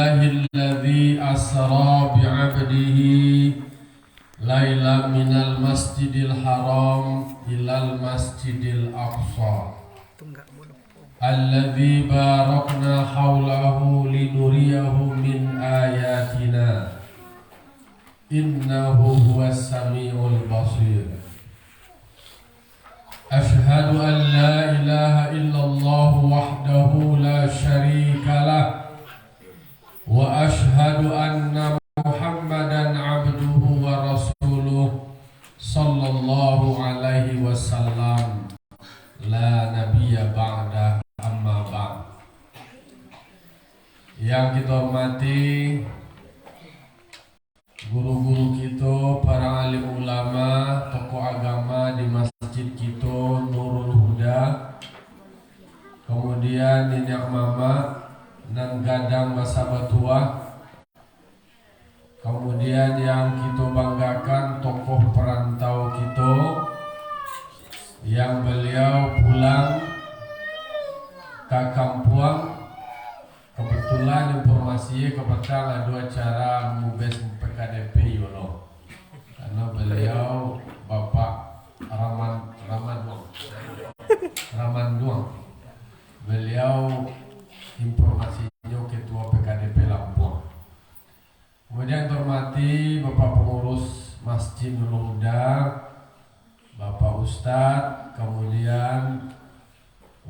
Alhamdulillahilladzi asra bi'abdihi laila minal masjidil haram ilal masjidil aqsa alladzi barakna haulahu linuriyahu min ayatina innahu huwas samiul basir. Ashhadu an la ilaha illallah wahdahu la syarika lah wa ashhadu anna Muhammadan abduhu wa rasuluh sallallahu alaihi wasallam la nabiyya ba'da amma ba'd. Yang kita hormati guru-guru kita, para alim ulama, tokoh agama di masjid kita Nurul Huda, kemudian Nyak Mama Nang Gadang Masa Batua, kemudian yang kita banggakan tokoh perantau kita yang beliau pulang ke kampung. Kebetulan informasinya kebetulan ada acara mubes PKDP Yono, karena beliau Bapak Raman Duang, beliau informasinya ketua PKDP Lampung. Kemudian hormati Bapak pengurus Masjid Nurul Huda, Bapak Ustadz, kemudian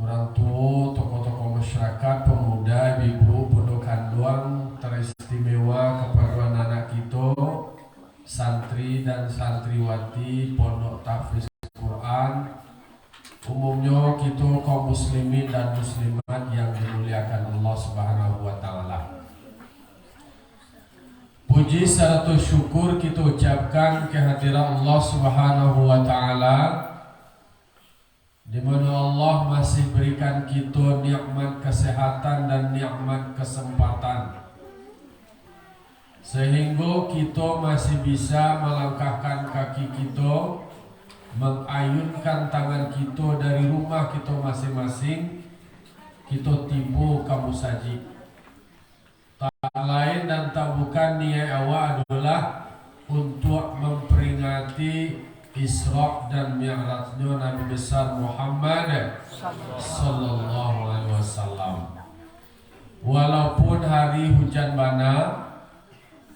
orang tua, tokoh-tokoh masyarakat, pemuda, ibu, pondok kanduang teristimewa, keperluan anak kita, santri dan santriwati pondok tahfiz Quran, umumnya kita kaum muslimin dan muslimat yang dimuliakan Allah Subhanahu wa taala. Puji serta syukur kita ucapkan kehadiran Allah Subhanahu wa taala, di mana Allah masih berikan kita nikmat kesehatan dan nikmat kesempatan, sehingga kita masih bisa melangkahkan kaki kita, mengayunkan tangan kita dari rumah kita masing-masing, kita tiba ke musajid. Tak lain dan tak bukan niat awak adalah untuk memperingati Isra dan Mi'rajnya Nabi besar Muhammad sallallahu alaihi wasallam. Walaupun hari hujan bana,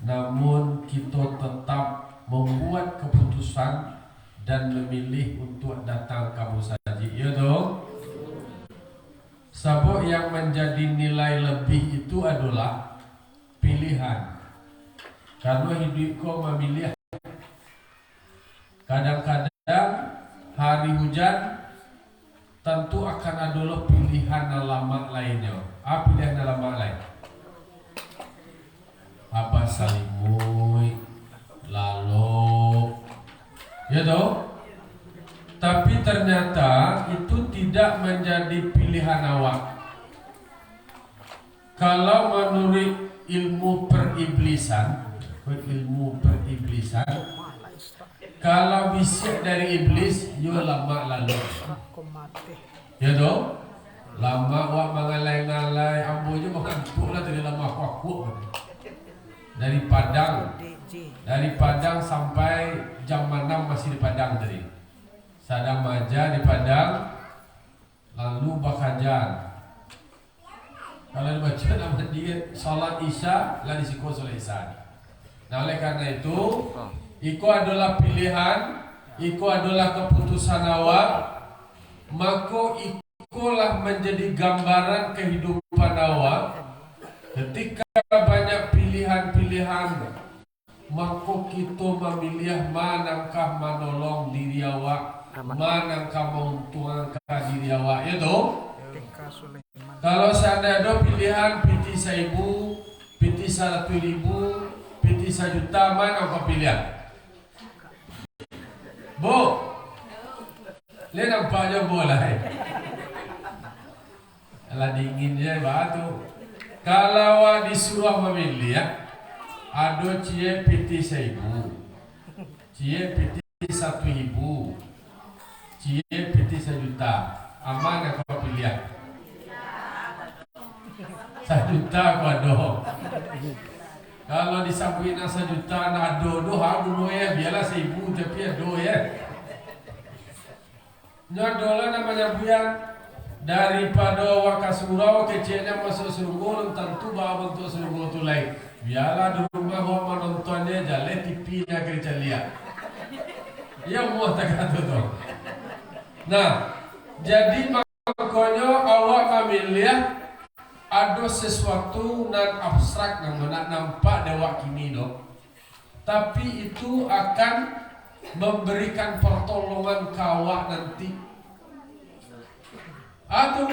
namun kita tetap membuat keputusan dan memilih untuk datang ke musajid. Ya dong. Sebab yang menjadi nilai lebih itu adalah pilihan. Karena hidup kau memilih. Kadang-kadang hari hujan tentu akan ada pilihan alamat lainnya. Apa pilihan alamat lain? Apa Salimui, lalu, ya toh? Tapi ternyata itu tidak menjadi pilihan awak. Kalau menurut ilmu periblisan, kalau bisik dari iblis, yo lama lalu. Ya dong, lama wak mengalai-ngalai, ambonya makan pula dari lama kuak. Dari Padang sampai jam 6 masih di Padang tadi. Sadang maja di Padang, lalu bakajan. Kalau dibaca nama dia, salat Isya, lah disiko salat Isya. Nah oleh karena itu, Iko adalah pilihan, Iko adalah keputusan awak, maka ikolah menjadi gambaran kehidupan awak. Ketika banyak pilihan-pilihan, maka kita memilih manakah menolong diri awak, manakah menguntungkan diri awak. Ya toh? Kalau seandainya ada pilihan piti 1.000, piti 100.000, piti 1 juta, mana kau pilih? Bu, lihat nampaknya bola. Kalau dingin je batu. Kalau disuruh memilih ya, ada cie piti 1.000, cie piti 1.000, cie piti 1 juta. Aman kau pilih? 1 juta kau ada. Kalau disabuin asa juta nado hagu ya biarlah 1.000 tapi ado ya. Nyadola namanya buyan daripada wakasurau kecilnya masuk surga tentu bawa bentuk surga tu lain. Biarlah di rumah orang menontonnya jalan TV-nya kerja lihat. Ya mau tak kata tu. Nah, jadi makanya awak kami lihat ada sesuatu nan abstrak yang nak nampak dewak kini dok. Tapi itu akan memberikan pertolongan ke awak nanti. Atau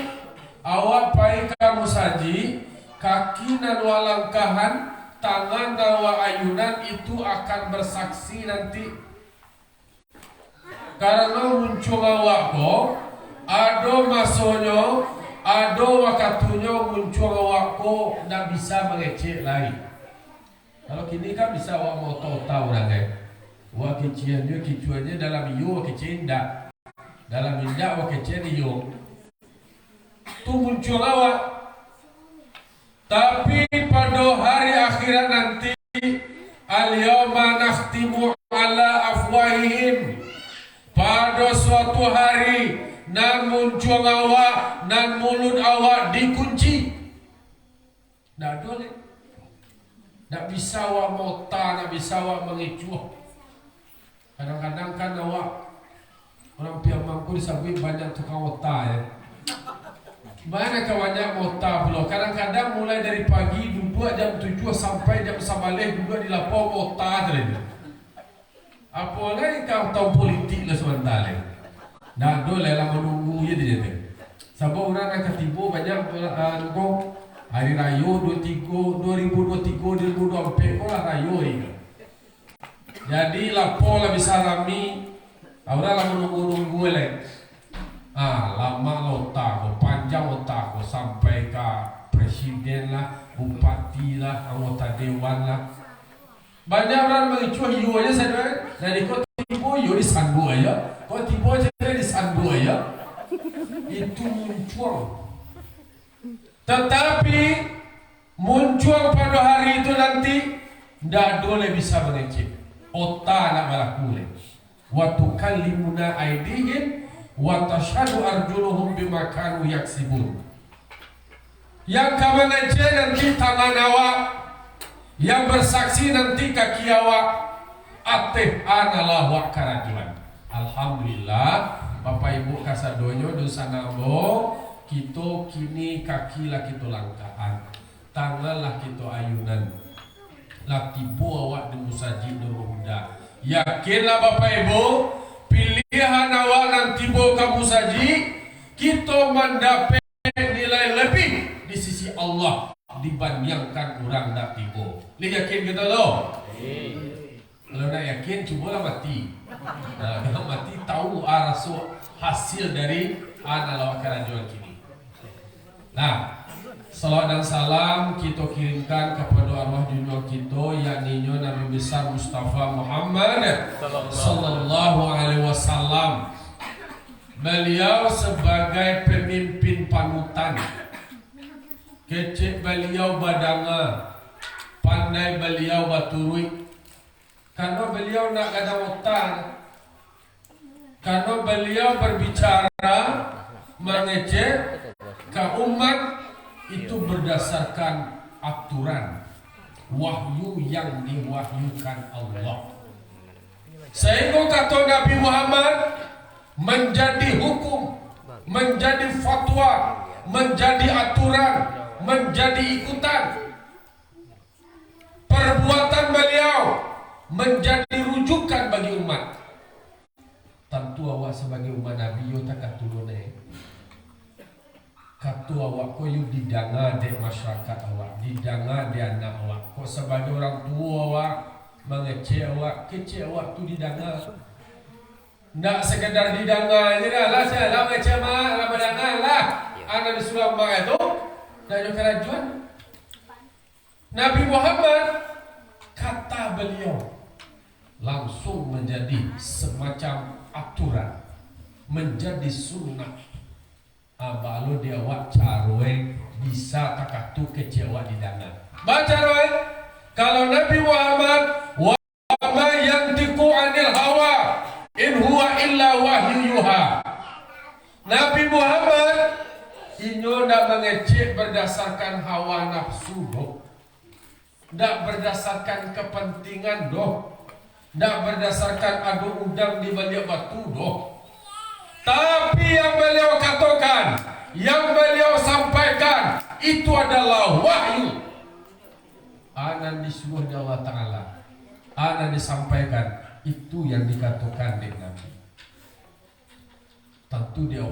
awak pai kamu saji kaki nan walangkahan tangan nawa ayunan itu akan bersaksi nanti. Karena muncul awak kok ada masonyo ada wakatunya muncul awak kok tidak bisa mengecek lagi. Kalau kini kan bisa awak mau tahu orangnya. Wah keciannya dalam iyo kecil indah. Dalam indah wah kecil iyo. Tu muncul awak. Tapi pada hari akhirat nanti al-yawma nakhtimu ala afwahihim. Pada suatu hari nan muncul awak, nan mulut awak dikunci. Tak boleh. Tak bisa awak mota, tak bisa awak mengecuh. Kadang-kadang kan awak orang pihak mampu disabui banyak tukang mota ya. Banyak banyak mota pula. Kadang-kadang mulai dari pagi duduk jam 7 sampai jam 9 duduk di lapau mota terus. Apalagi kau tahu politik lah sebentar. Dah boleh lah menunggu je dia tu. Sebab orang nak ketipu banyak kau hari raya 2023 2024 kau lah raya ini. Jadi lapor lah bisa rami. Orang lah menunggu lah. Lama otak, panjang otak, sampai ke presiden lah, bupati lah, anggota dewan lah. Banyak orang mengicu hiu aja saya. Jadi kau tipu hiu di sandu aja. Kau tipu aja di sandu aja. Itu muncul. Tetapi muncul pada hari itu nanti tidak boleh bisa mengecek. Otak nak melakukan. Waktu kalimuna aidihim wa tashhadu arjuluhum bima kanu yaksibun. Yang kamu ngecek nanti tangan awak, yang bersaksi nanti kaki awak. Atih analah wa karajulan. Alhamdulillah Bapak Ibu kasadonyo dosa nabo kita kini kaki lah kita langkaan, tangan lah kita ayunan, lah tibu awak di musajid nuruhda. Yakinlah Bapak Ibu, pilihan awak nanti bawa ke musajid, kita mendapat nilai lebih di sisi Allah dibandingkan orang tak tibu. Lihat yakin kita loh. Kalau nak yakin, cubalah mati. Kalau mati tahu rasul hasil dari analawak kerajuan kini. Nah, salawat dan salam kita kirimkan kepada arwah junior kita, yakni Nabi besar Mustafa Muhammad sallallahu alaihi wasallam. Beliau sebagai pemimpin panutan, kecil beliau badanga, pandai beliau baturui. Karena beliau nak ada otak, karena beliau berbicara mengecek ke umat itu berdasarkan aturan wahyu yang diwahyukan Allah. Sehingga kata Nabi Muhammad menjadi hukum, menjadi fatwa, menjadi aturan, menjadi ikutan. Perbuatan beliau menjadi rujukan bagi umat. Tentu awak sebagai umat Nabi yo tak katulune. Katu awak ko yo didanga de masyarakat awak, didanga de anak awak. Ko sebagai orang tua awak mengecek awak, kecek awak tu didanga. Ndak sekedar didanga je lah saya lah mengecek mak, lah didanga lah. Anak di Surabaya itu dari kerajaan. Nabi Muhammad kata beliau langsung menjadi semacam aturan, menjadi sunnah. Balu dia awak carwe bisa takatu kecewa di dana. Baca carwe Nabi Muhammad wa ma yantiqu 'anil hawa in huwa illa wahyu yuha. Nabi Muhammad inyo ndak mengecek berdasarkan hawa nafsu doh. Ndak berdasarkan kepentingan doh. Ndak berdasarkan adu udang di balik batu doh. Tapi yang beliau katakan, yang beliau sampaikan itu adalah wahyu. Ana disuruh Allah Ta'ala, ana disampaikan, itu yang dikatakan oleh Nabi. Tentu dia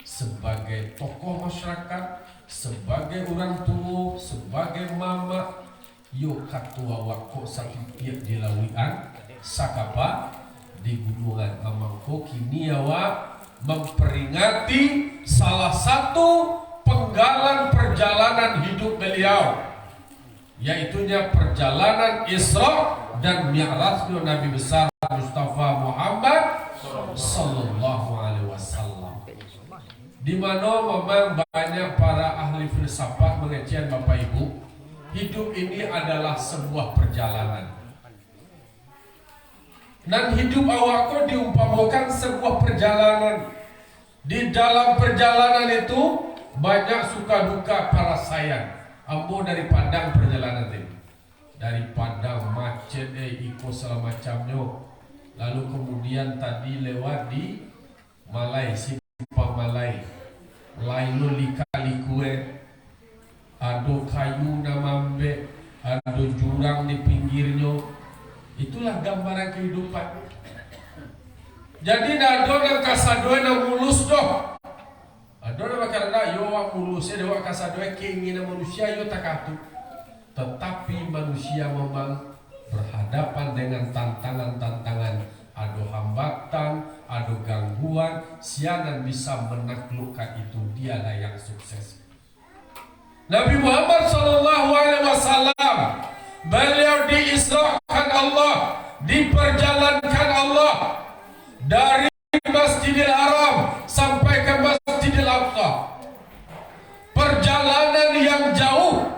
sebagai tokoh masyarakat, sebagai orang tua, sebagai mama, yuk katua wako sakit dilawian sakapa di gunungan Amangko kini awak memperingati salah satu penggalan perjalanan hidup beliau, yaitunya perjalanan Isra dan Mi'raj Nabi besar Mustafa Muhammad sallallahu alaihi wasallam. Di mana memang banyak para ahli filsafat mengecek Bapak Ibu, hidup ini adalah sebuah perjalanan. Dan hidup awakku diumpamakan sebuah perjalanan. Di dalam perjalanan itu banyak suka duka para sayang. Ambo dari Padang perjalanan ini. Dari Padang macet ikut segala macamnya. Lalu kemudian tadi lewat di Malai, Simpang Malai. Lainu lika-likue, ada kayu namambe, ada jurang di pinggirnya. Itulah gambaran kehidupan. Jadi nado yang kasadoe na mulus doh. Ado na makarana yo wa mulus ya dewa kasadoe keinginan manusia yo takatu. Tetapi manusia memang berhadapan dengan tantangan-tantangan. Ada hambatan, ada gangguan, sianan bisa menaklukkan itu, dialah yang sukses. Nabi Muhammad SAW, beliau diisrakan Allah, diperjalankan Allah dari Masjidil Haram sampai ke Masjidil Aqsa. Perjalanan yang jauh,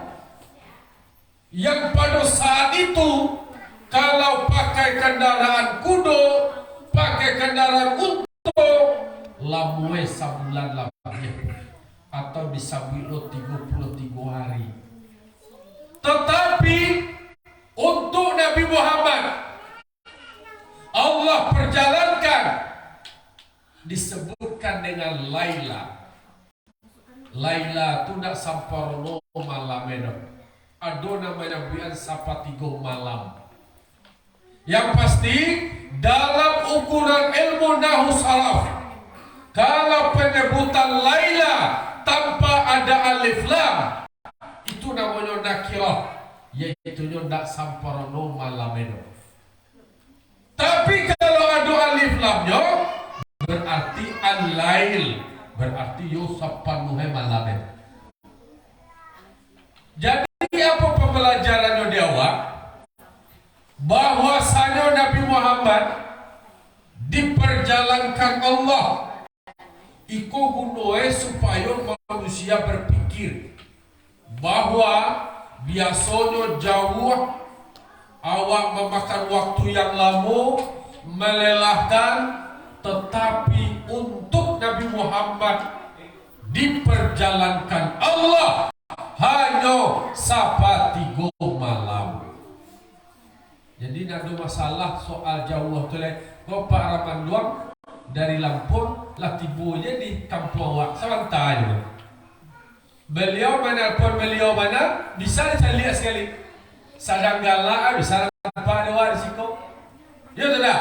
yang pada saat itu kalau pakai kendaraan kudo, pakai kendaraan unta, lamue sabulan lebih atau bisa bilo 33 hari. Tetapi untuk Nabi Muhammad, Allah perjalankan disebutkan dengan Laila. Laila itu tidak sampai malam itu. Ada namanya bian sapa 3 malam. Yang pasti dalam ukuran ilmu nahwu salaf, kalau penyebutan Laila tanpa ada alif lam itu namanya nakirah, yaitu tidak samparono malam itu. Tapi kalau ada alif lamnya berarti al-lail, berarti yusapanuhe malam itu. Jadi apa pembelajarannya di awal? Bahwasanya Nabi Muhammad diperjalankan Allah iku gunoe supaya manusia berpikir bahwa biasanya jauh awak memakan waktu yang lama, melelahkan, tetapi untuk Nabi Muhammad diperjalankan Allah hanya sapa 3 malam. Jadi tidak ada masalah soal jauh tu leh. Kau Pak Rahman Luang dari Lampung lah tibunya di kampung awak sebentar je. Beliau mana pun beliau mana bisa dicari sekali. Sadang galak bisa nampak dewa di situ. Ya tidak.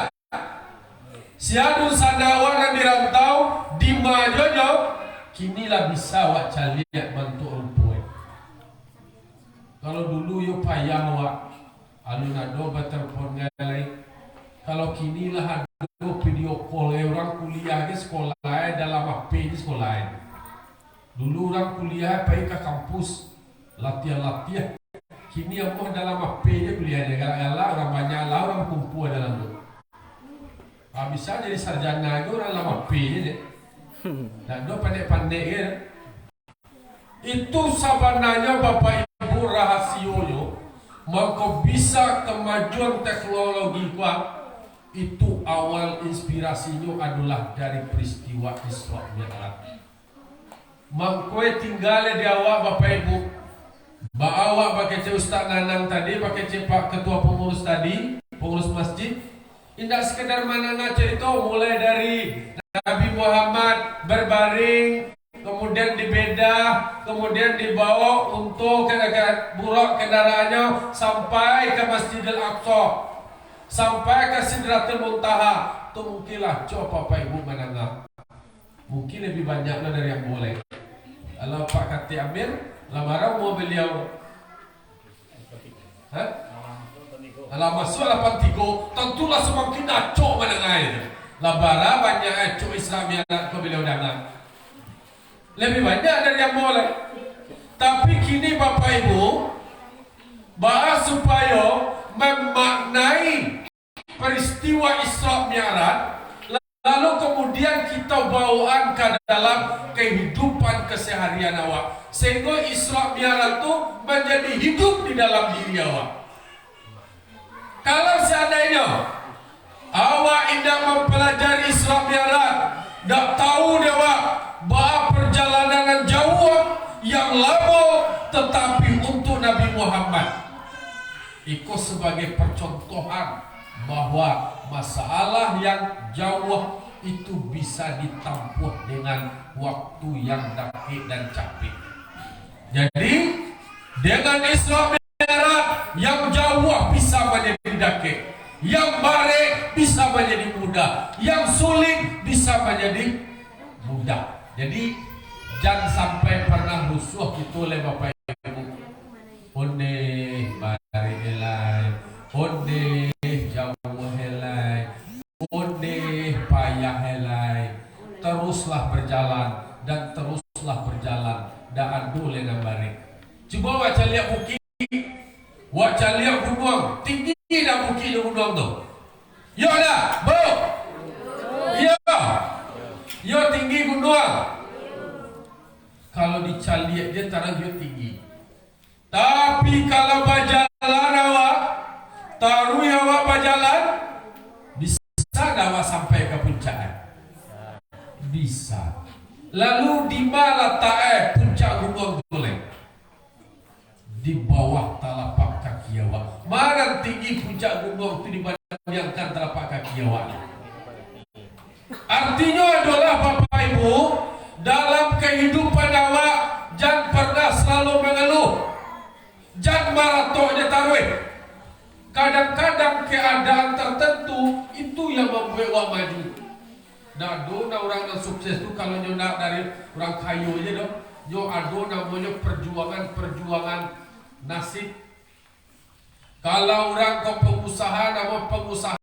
Siadun sandawan yang dirantau di majojo kini lah bisa awak cari bantu rumput. Kalau dulu yo payah awak alun ado bertelpon ngalai. Kalau kini lah ada video call orang kuliah di sekolah dalam HP di sekolah. Dulu orang kuliah pergi ke kampus latihan. Kini aku dalam HP dia kuliahnya. Kalau orang banyak lah orang kumpul dalam tu. Bisa jadi sarjana itu orang dalam HP je. Dan do pandai-pandai ya. Itu sebenarnya Bapak Ibu rahasionya maka bisa kemajuan teknologi kuat itu awal inspirasinya adalah dari peristiwa Isra Mi'raj. Mangkoe tinggal di awak Bapak Ibu, awak pakai Ustaz Nanang tadi, pakai Pak Ketua Pengurus tadi, pengurus masjid. Indah sekedar mana cerita mulai dari Nabi Muhammad berbaring, kemudian dibedah, kemudian dibawa untuk buruk kendaraannya sampai ke Masjidil Aqsa, sampai ke Sidratul Muntaha. Itu mungkinlah coba Bapak Ibu menengah. Mungkin lebih banyaklah dari yang boleh. Kalau Pak Kati Amir, lamaran mau beliau, kalau masuk 83, tentulah semakin acok menengah itu. Labara banyak acok Islam yang ke beliau dangan. Lebih banyak dari yang boleh. Tapi kini Bapak Ibu, bahas supaya memaknai peristiwa Isra Mi'raj, lalu kemudian kita bawaan ke dalam kehidupan keseharian awak, sehingga Isra Mi'raj itu menjadi hidup di dalam diri awak. Kalau seandainya awak tidak mempelajari Isra Mi'raj, tidak tahu dewa bahwa perjalanan jauh yang lama, tetapi untuk Nabi Muhammad ikut sebagai percontohan bahwa masalah yang jauh itu bisa ditampuh dengan waktu yang dakik dan capek. Jadi dengan Isra Mi'raj yang jauh bisa menjadi dakik, yang baik bisa menjadi mudah, yang sulit bisa menjadi mudah. Jadi jangan sampai pernah rusuh itu oleh Bapak Ibu. Onde bari elai, onde jauh helai, onde payah helai. Teruslah berjalan dan teruslah berjalan. Dan adul yang bari. Coba baca lihat bukit, baca lihat gunung, tinggi dah bukit gunung tu. Ya dah, bu. Ya, ya tinggi gunung. Kalau dicaliak dia tarang dia tinggi. Tapi kalau berjalan awak, taruh awak berjalan, bisa awak sampai ke puncak. Bisa. Lalu di mana letak puncak gunung boleh? Di bawah telapak kaki awak. Mana tinggi puncak gunung itu dibandingkan telapak kaki awak? Artinya adalah Bapak Ibu, dalam kehidupan awak jangan pernah selalu mengeluh, jangan maratoknya taruh. Kadang-kadang keadaan tertentu itu yang membuat awak maju. Nah, orang yang sukses itu kalau nyonak dari orang kayu aja dong, yo ado namanya perjuangan nasib. Kalau orang kau pengusaha, nama pengusaha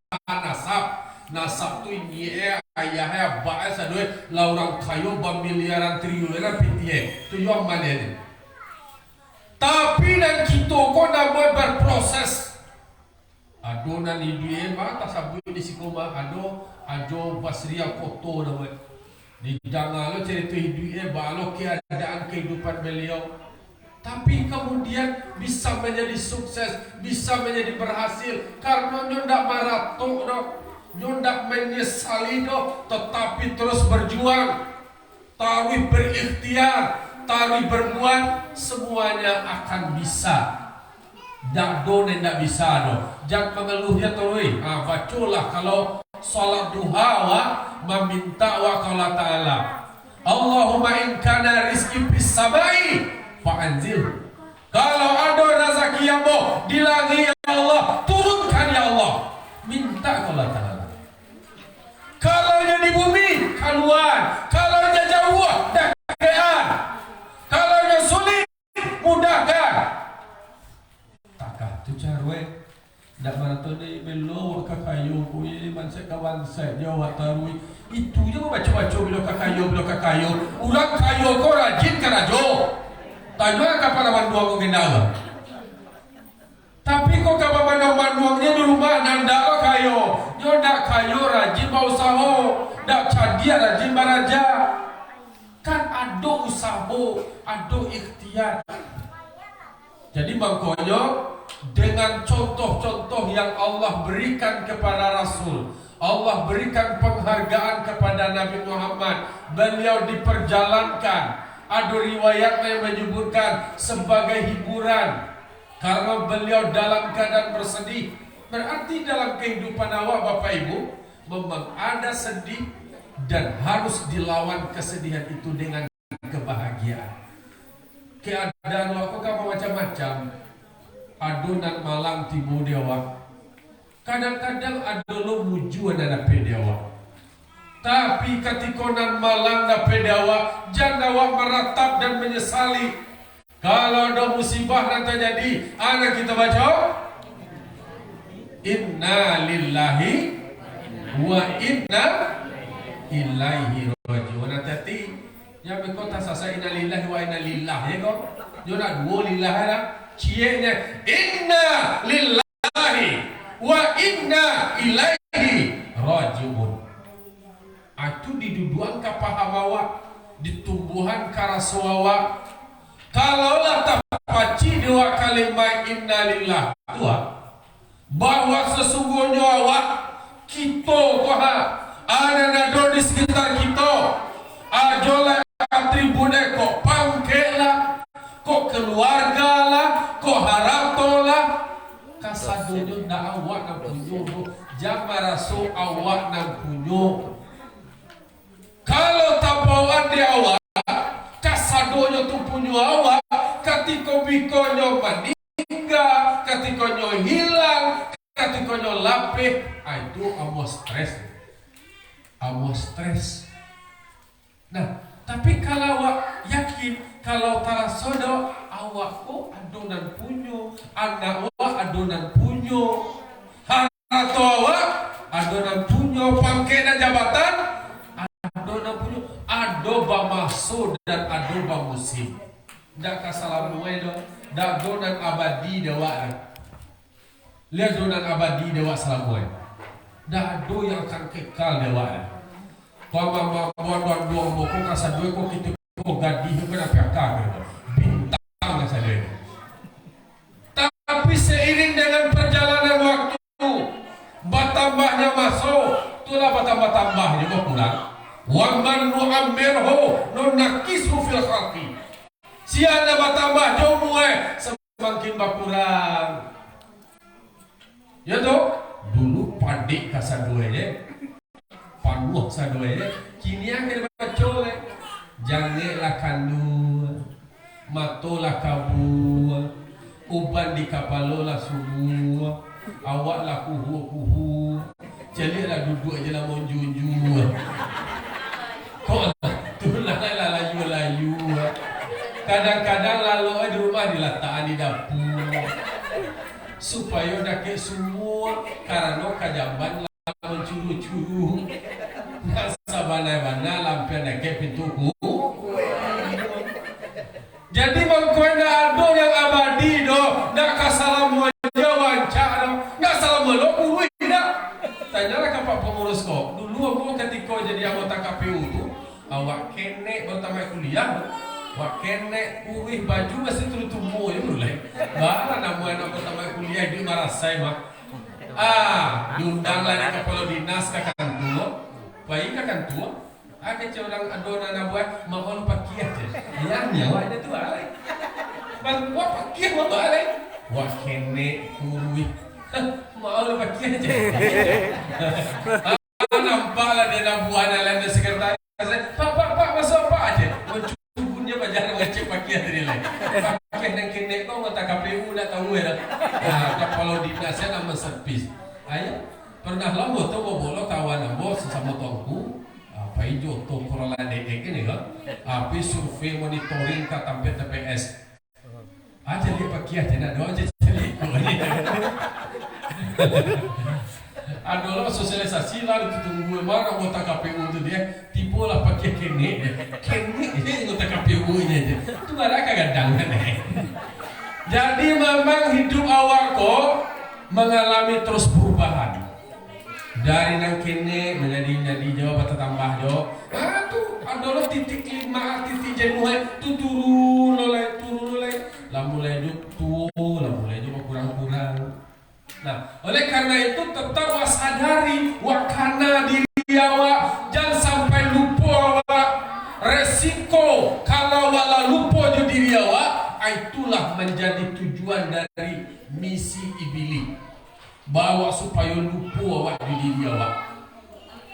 nasab tu ini ayahnya baik sadoi, lah orang kayu bermiliaran triliunan pintie, tu yang mana ni? Tapi dan kita kau nama berproses. Adonan hidup mata sabut di sikoma ajo basria koto nama di jangan lo cerita hidup balo keadaan kehidupan beliau, tapi kemudian bisa menjadi sukses, bisa menjadi berhasil karena ndak maratok dok, ndak menyesali dok, tetapi terus berjuang, tawi berikhtiar, tawi berbuat, semuanya akan bisa. Dak do ndak bisa do. Jangan mengeluhnya terus. Bacalah kalau salat duha wa meminta wa qala ta'ala. Allahumma in kana rizqi fis samai fa'anzil. Kalau ada rezeki yang mau di langit ya Allah, turunkan ya Allah. Minta qala ta'ala. Kalau di bumi keluar, kalau jauh dekat. Kalau sulit mudahkan. Tu carwe dak mana tu ni belo kakayo kuy manse kawan saya Jawa tarui itu je baca-baca belo kakayo ulang kayo ko rajin karajo tanya kapan manduang ko gendala tapi kok kapan manduangnya di rumah nanda ko kayo yo dak kayo rajin mau usaha dak cadia rajin baraja kan ado usaha ado ikhtiar. Jadi bangkonyo dengan contoh-contoh yang Allah berikan kepada Rasul. Allah berikan penghargaan kepada Nabi Muhammad. Beliau diperjalankan. Ada riwayat yang menyebutkan sebagai hiburan karena beliau dalam keadaan bersedih. Berarti dalam kehidupan awak Bapak Ibu memang ada sedih dan harus dilawan kesedihan itu dengan kebahagiaan. Keadaan aku kan macam-macam. Adonan malang timu dewa. Kadang-kadang ada lo mujuan ada pedewa. Tapi ketika nan malang da pedewa, jangan awak meratap dan menyesali. Kalau ada musibah nanti jadi, anak kita baca Inna lillahi wa inna ilaihi raji'un. Nanti yang berkata sasa inna lillahi wa inna lillahi ya kok. Jona dua lillahi lah. Cieknya inna lillahi wa inna ilaihi raji'un. Itu diduduan kapaham awak, ditumbuhan karasawa. Kalaulah tak paci dua kalimat inna lillahi bahwa sesungguhnya awak kita koha ada nado di sekitar kita ajola atribune kok pangkela kok keluarga lah kok haratola kasadonyo nda awak nang punyo jama rasul awak nang punyo. Kalau tapawan di awak kasadonyo tu punyo awak ketika bikonyo meninggal ketika nyo hilang ketika nyo lapih itu amo stres. Nah, tapi kalau awak yakin kalau tarasodo awakku adonan punyo, anak awak adonan punyo, harato awak adonan punyo, pangkena jabatan adonan punyo, adoba maso dan adoba musim. Ndak kasalamu edo, ndak donan abadi dewa. Lihat donan abadi dewa salamu. Ndak ado yang akan kekal dewa. Kau mama buat dua boko kasar dua kok kita kok gadih kena piakar bintang saja. Tapi seiring dengan perjalanan waktu, bertambahnya masuk, itulah bertambah-tambahnya berkurang. Wa man nu'ammirhu nunakisu fil khalqi. Siapa bertambah jauh semakin berkurang. Ya toh, dulu padik kasar dua je. Panuh sadoe kini akhir bacole jangelah kandu matolah kabu uban di kapalola subuh awaklah kuhu celiklah duduk aja lah monjunju kok tulah layu kadang-kadang lalu di rumah diletakkan di dapur supaya dak semua karena kajamban mencuru-curu sabana-bana lampian nake pintuku. Jadi mengkoina ado yang abadi do, nak kasalamu aja wancak do, nak salam lo urui dak. Tanyalah ke Pak Pengurus kok. Dulu aku ketika jadi anggota KPU tu, awak kene pertama kuliah, awak kene urui baju masih tulu-tulu ya mulai. Bahkan namuan aku pertama kuliah di Marasai mah. Diundang lagi kepala dinas ke kantor, baik ke kantor, ada orang adonan abuat mohon pakai aja, yang nyawa ada tu alai, bang wah pakai mau alai, wah kene kurui, mohon pakai aja, nampaklah dia nabuan lain sekretaris, pak masuk apa aja, mencubunnya bajar ngecek pakai aja dia lain. Kene kau mata KPU nak tahu ya. Kalau dinasnya nama servis. Ayo pernah lama tu bobo kawan bos sama tongku. Apa hijau tu korala dedek ini kan. Api survei monitoring kata TPS. Aja dia pakai aja nak doa aja cari. Adalah sosialisasi lah tunggu mana anggota KPU tu dia tipu lah pakai kene ini anggota KPU nya aja. Tu ada kadang kan. Jadi memang hidup awak kok mengalami terus perubahan dari nang kene menjadi jauh atau tambah jauh. Tu adalah titik 5 titik jenuh tu turun oleh lah mulai tu lah mulai juga kurang Nah, oleh karena itu tetap wasadari wakana diri awak, jangan sampai lupa awak. Resiko kalau wala lupa jo diri awak, itulah menjadi tujuan dari misi iblis. Bawa supaya lupa awak di diri awak.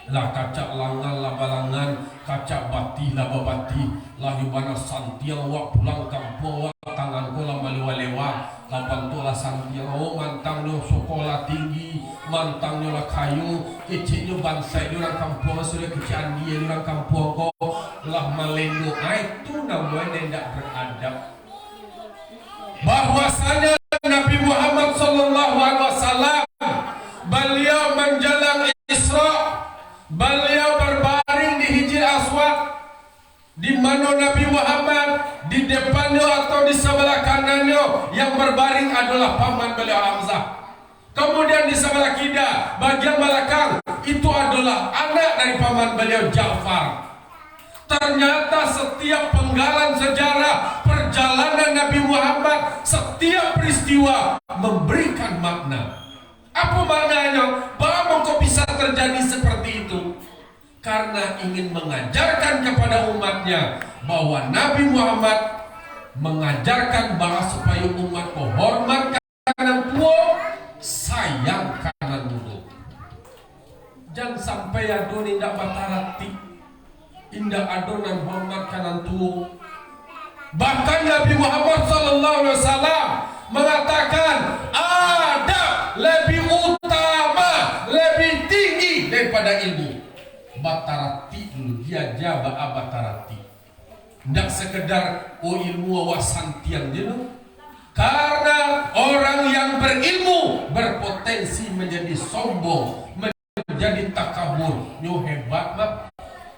Lah kacak langan lah balangan, kacak bati lah babati, lah yubana santiang awak pulang kampung awak tangan ko lah malewa-lewa, lapan tu lah santiang awak mantang nyo sekolah tinggi, mantang nyo lah kayu, kecil nyo bangsa di orang kampung sudah kecian dia di orang kampung ko lah malendo. Itu namanya tidak beradab. Bahwasanya Nabi Muhammad sallallahu alaihi wasallam beliau menjalang Isra, beliau berbaring di Hijr Aswad, di mana Nabi Muhammad di depannya atau di sebelah kanannya yang berbaring adalah paman beliau Hamzah. Kemudian di sebelah kiri bagian belakang itu adalah anak dari paman beliau Ja'far. Ternyata setiap penggalan sejarah perjalanan Nabi Muhammad, setiap peristiwa memberikan makna. Apa maknanya? Bahwa kok bisa terjadi seperti itu? Karena ingin mengajarkan kepada umatnya bahwa Nabi Muhammad mengajarkan bahwa supaya umat hormat kanan tua, sayang kanan muda. Jangan sampai adon indah batarati, indah adonan hormat kanan tua. Bahkan Nabi Muhammad SAW mengatakan adab lebih utama, lebih tinggi daripada ilmu. Batarati dulu, dia jaba batarati. Tidak sekedar ilmu wawasantian dulu. Karena orang yang berilmu berpotensi menjadi sombong, menjadi takabur. Nyo hebat mak,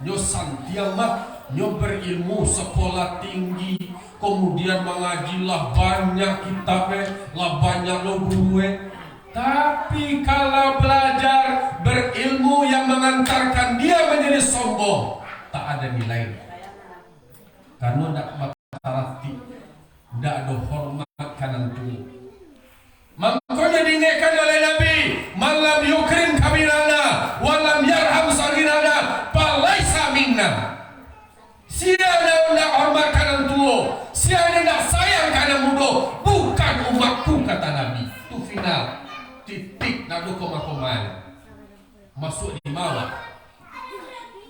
nyo santiang mak, nyo berilmu sekolah tinggi, kemudian mengajilah banyak kitabnya, lah banyak lo guru. Tapi kalau belajar berilmu yang mengantarkan dia menjadi sombong, tak ada nilai. Karena tidak batarati, tidak ada hormat kanan tua. Makanya diingatkan oleh Nabi, malam yukrim kabirana, walam yarham sagirana, palaisa minna. Siapa tidak hormat kanan tua, siapa tidak sayang kanan muda, bukan umatku, kata Nabi. Itu final. Titik nado koma-koma masuk di bawah.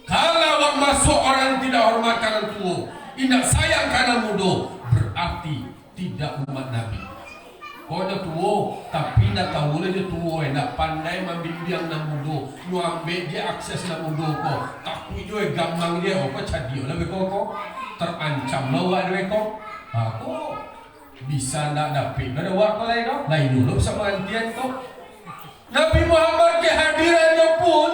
Kalau masuk orang tidak hormat kanan tua, tidak sayang kanan muda, berarti tidak umat Nabi. Kau dah tua, tapi nak tahu lah dia tua, nak pandai membimbing nak muda, nu ambil dia akses nak muda kau, takut juga gampang dia, kau cadio lah kau terancam lawa dia kau, aku bisa nak dapat ada waktu lain kau, lain dulu sama antian kau. Nabi Muhammad kehadirannya pun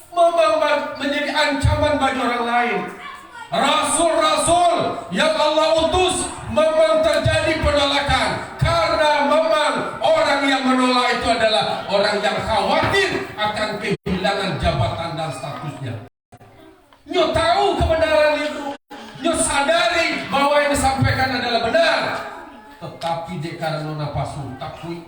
memang menjadi ancaman bagi orang lain. Rasul-rasul yang Allah utus memang terjadi penolakan, karena memang orang yang menolak itu adalah orang yang khawatir akan kehilangan jabatan dan statusnya. Nyo tahu kebenaran itu, nyo sadari bahwa yang disampaikan adalah benar, tetapi dia karena napasu takui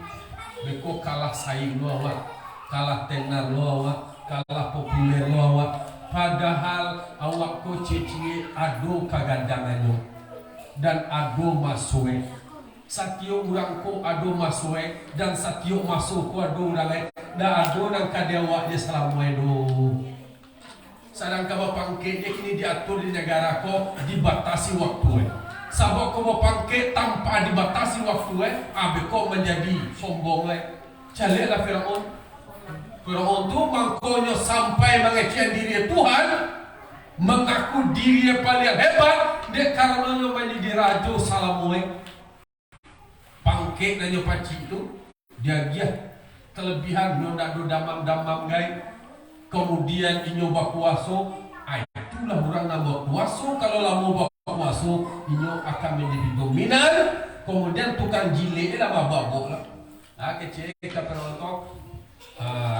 beko kalah saing lo awak, kalah tenar lo awak, kalah populer lo awak. Padahal awak ko cici ado kagandangannya dan ado masue. Satio urang ko ado masue dan satio masuk ko ado urang lain. Da ado nang kadewak dia selama itu. Sadang kaba pangke kini diatur di negara ko dibatasi waktu. Sabok ko bapangke tanpa dibatasi waktu abe ko menjadi sombong Calilah Firaun. Firaun tu mangkonyo sampai mengecek diri Tuhan, mengaku diri paling hebat, dia karena menjadi raja salamueng. Pangke nanyo paci itu dia kelebihan nyoda do damam-damam gai. Kemudian inyoba kuaso, itulah orang nambah kuaso. Kalau lama kuaso inyo akan menjadi dominan, kemudian tukang jile lah babak lah. Kecil penonton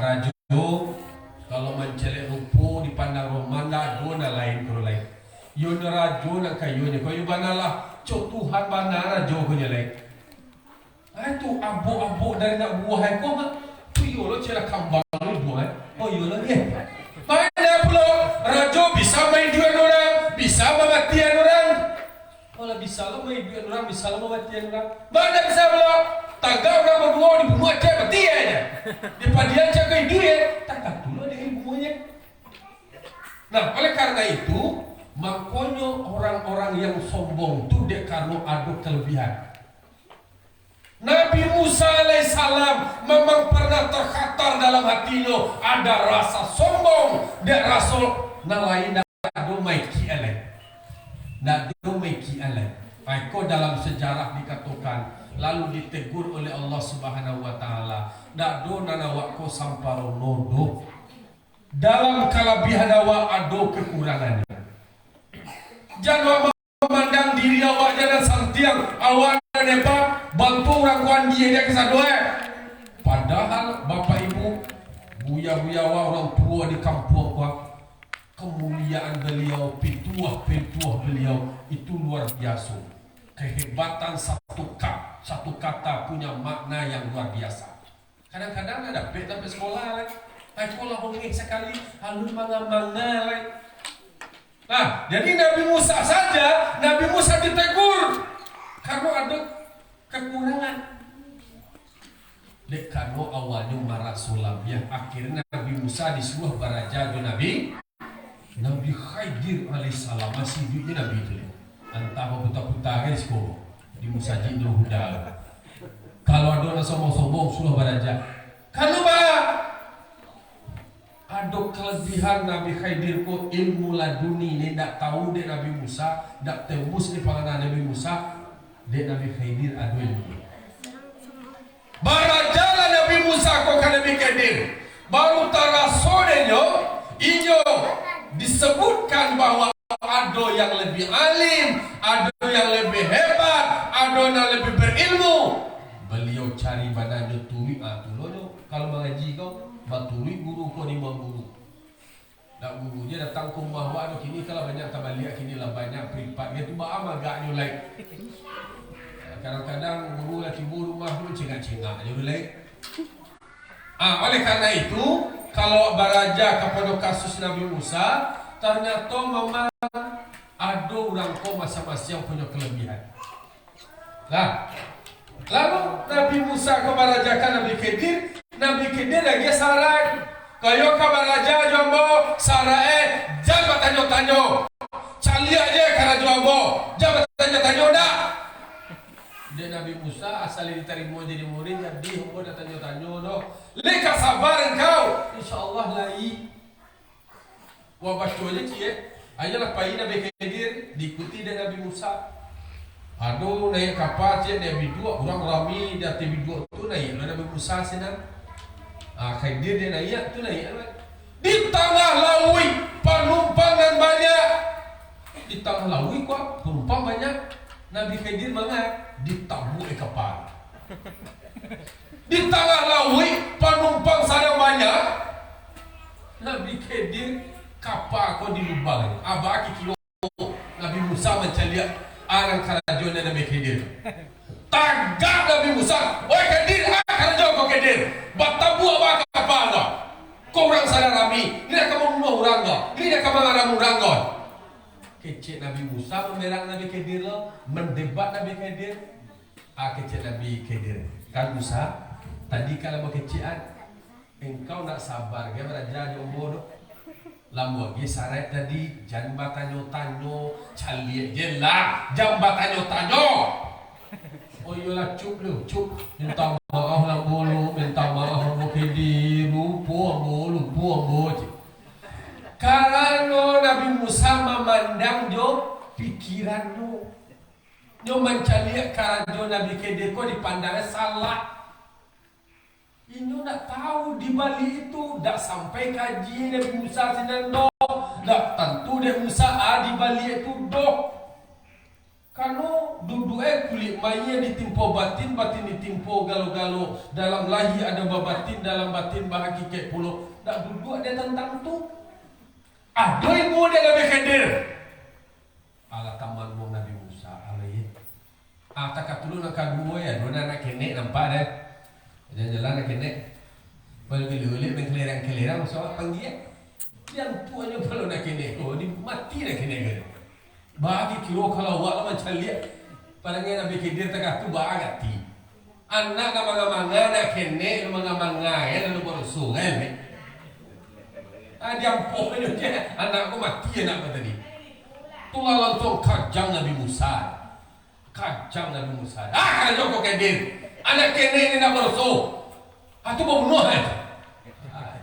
rajo kalau mencelek rupo dipandang romanda dona lain kalau lain. Yo rajo nak kayu ni kayu banalah cok Tuhan bana rajo ko nyelek. Itu abo-abo dari nak buah ko lo cila kambang itu oh iya lagi mana pula rajo bisa main dua orang bisa mematian orang kalau bisa lo main dua orang bisa lo mematian orang mana bisa pula tangga orang berdua dibunuh aja mati aja di padian jaga dia tangga dulu ada ilmunya. Nah oleh karena itu makanya orang-orang yang sombong itu dia karena ada kelebihan. Nabi Musa alaihissalam memang pernah terkhatar dalam hatinya ada rasa sombong dan rasul nalain do maiki ale. Nak do maiki ale. Aiko dalam sejarah dikatakan lalu ditegur oleh Allah Subhanahu wa taala. Nak do nanawako samparo nodo. Dalam kelebihan awak ada kekurangannya. Jangan memandang diri awak jangan santiang awak hebat bantu orang kuan dia kesadua. Padahal bapak ibu buya-buya orang tua di kampung kuat kemuliaan beliau petuah beliau itu luar biasa. Kehebatan satu kata punya makna yang luar biasa. Kadang-kadang ada pet sampai sekolah sekolah hongeng sekali halus manga-manga Nah, jadi Nabi Musa saja, Nabi Musa ditegur karena ada kekurangan. Dek karena awalnya marah sulam ya, akhirnya Nabi Musa disuruh baraja do Nabi Khidir alaihissalam masih hidupnya Nabi itu. Entah apa putar-putar di sekolah di Musa Jidul Huda. Kalau ada orang sombong-sombong suruh baraja. Kalau ada kelebihan Nabi Khidir ko ilmu laduni ni tak tahu dia Nabi Musa tak tembus ni panganan Nabi Musa dia Nabi Khidir ada ilmu barajalah Nabi Musa ko kan Nabi Khidir baru tarasodenyo inyo disebutkan bahwa ada yang lebih alim ada yang lebih hebat ada yang lebih berilmu beliau cari badannya turi tulono kalau mengaji kau baturi guru ko ni guru. Dak gurunya datang ke rumah wa kini kalau banyak tabaliak kini lah banyak privat gitu ba agaknya like. Kadang-kadang guru lagi rumah tu cengak-cengak je like. Oleh karena itu kalau baraja kepada kasus Nabi Musa ternyata memang ada orang ko masing-masing yang punya kelebihan. Nah, lalu Nabi Musa kebarajakan Nabi Khidir lagi sarai kayo kabaraja jombo sarai jangan tanyo cali aja karena jombo jangan tanyo dah dia Nabi Musa asal diterima jadi murid jadi hukum dah tanyo no leka sabar engkau insyaallah lai wabashu aja cie ayolah pai Nabi Khidir diikuti dengan Nabi Musa. Aduh naik kapal cek Nabi dua orang rami dia Nabi dua tu naik Nabi Musa sana. Khidir dia naik tu naik di tengah laut penumpangan banyak di tengah laut kok penumpang banyak Nabi Khidir mana ditabu kapal di tengah laut penumpang sana banyak Nabi Khidir kapal kok di lubang abaki kilo Nabi Musa mencari arang kerajaan Nabi Khidir. Tagak Nabi Musa, oi Khidir, kerajaan kau Khidir. Batabu apa kapal kau? Kau orang sana rami, ini nak kamu bunuh orang kau, ini nak kamu ngaram orang kau. Kecil Nabi Musa memerang Nabi Khidir lo, mendebat Nabi Khidir. Kecil Nabi Khidir. Kan Musa, tadi kalau mau kecilan, engkau nak sabar, dia beraja jombo do. Lamu lagi sarai tadi jangan tanyo cali je lah jangan tanyo oh iyalah cup minta maaf lah bolu minta maaf mau Khidir lupa karena Nabi Musa memandang jo pikiran jo mencari karajo Nabi Khidir kok dipandangnya salah. Ini nak tahu di balik itu dak sampai kaji Nabi Musa sinendo dak tentu Nabi Musa di balik itu doh karena duduk kulit maya ditimpa batin ditimpa galo-galo dalam lahi ada batin dalam batin bahagikat pulau dak duduk dia tentang tu ada ilmu dia Nabi Khidir ala taman Nabi Musa alaihi tak katulu nak kedua ya dona nak kene nampak deh jalan-jalan nak kene Bagi lulik mengkelerang soal panggil. Yang tuanya kalau nak kene, oh di mati nak kene kan. Bagi kilo kalau awak macam lihat, palingnya Nabi Khidir tak tu bagat ti. Anak nama manga nak kene, manga ya lalu berusuh kan? Dia pokoknya je, anakku mati anak tadi. Tulah langsung kajang Nabi Musa. Kalau kau Khidir, anak kene ini nak berusuh. Tu bunuh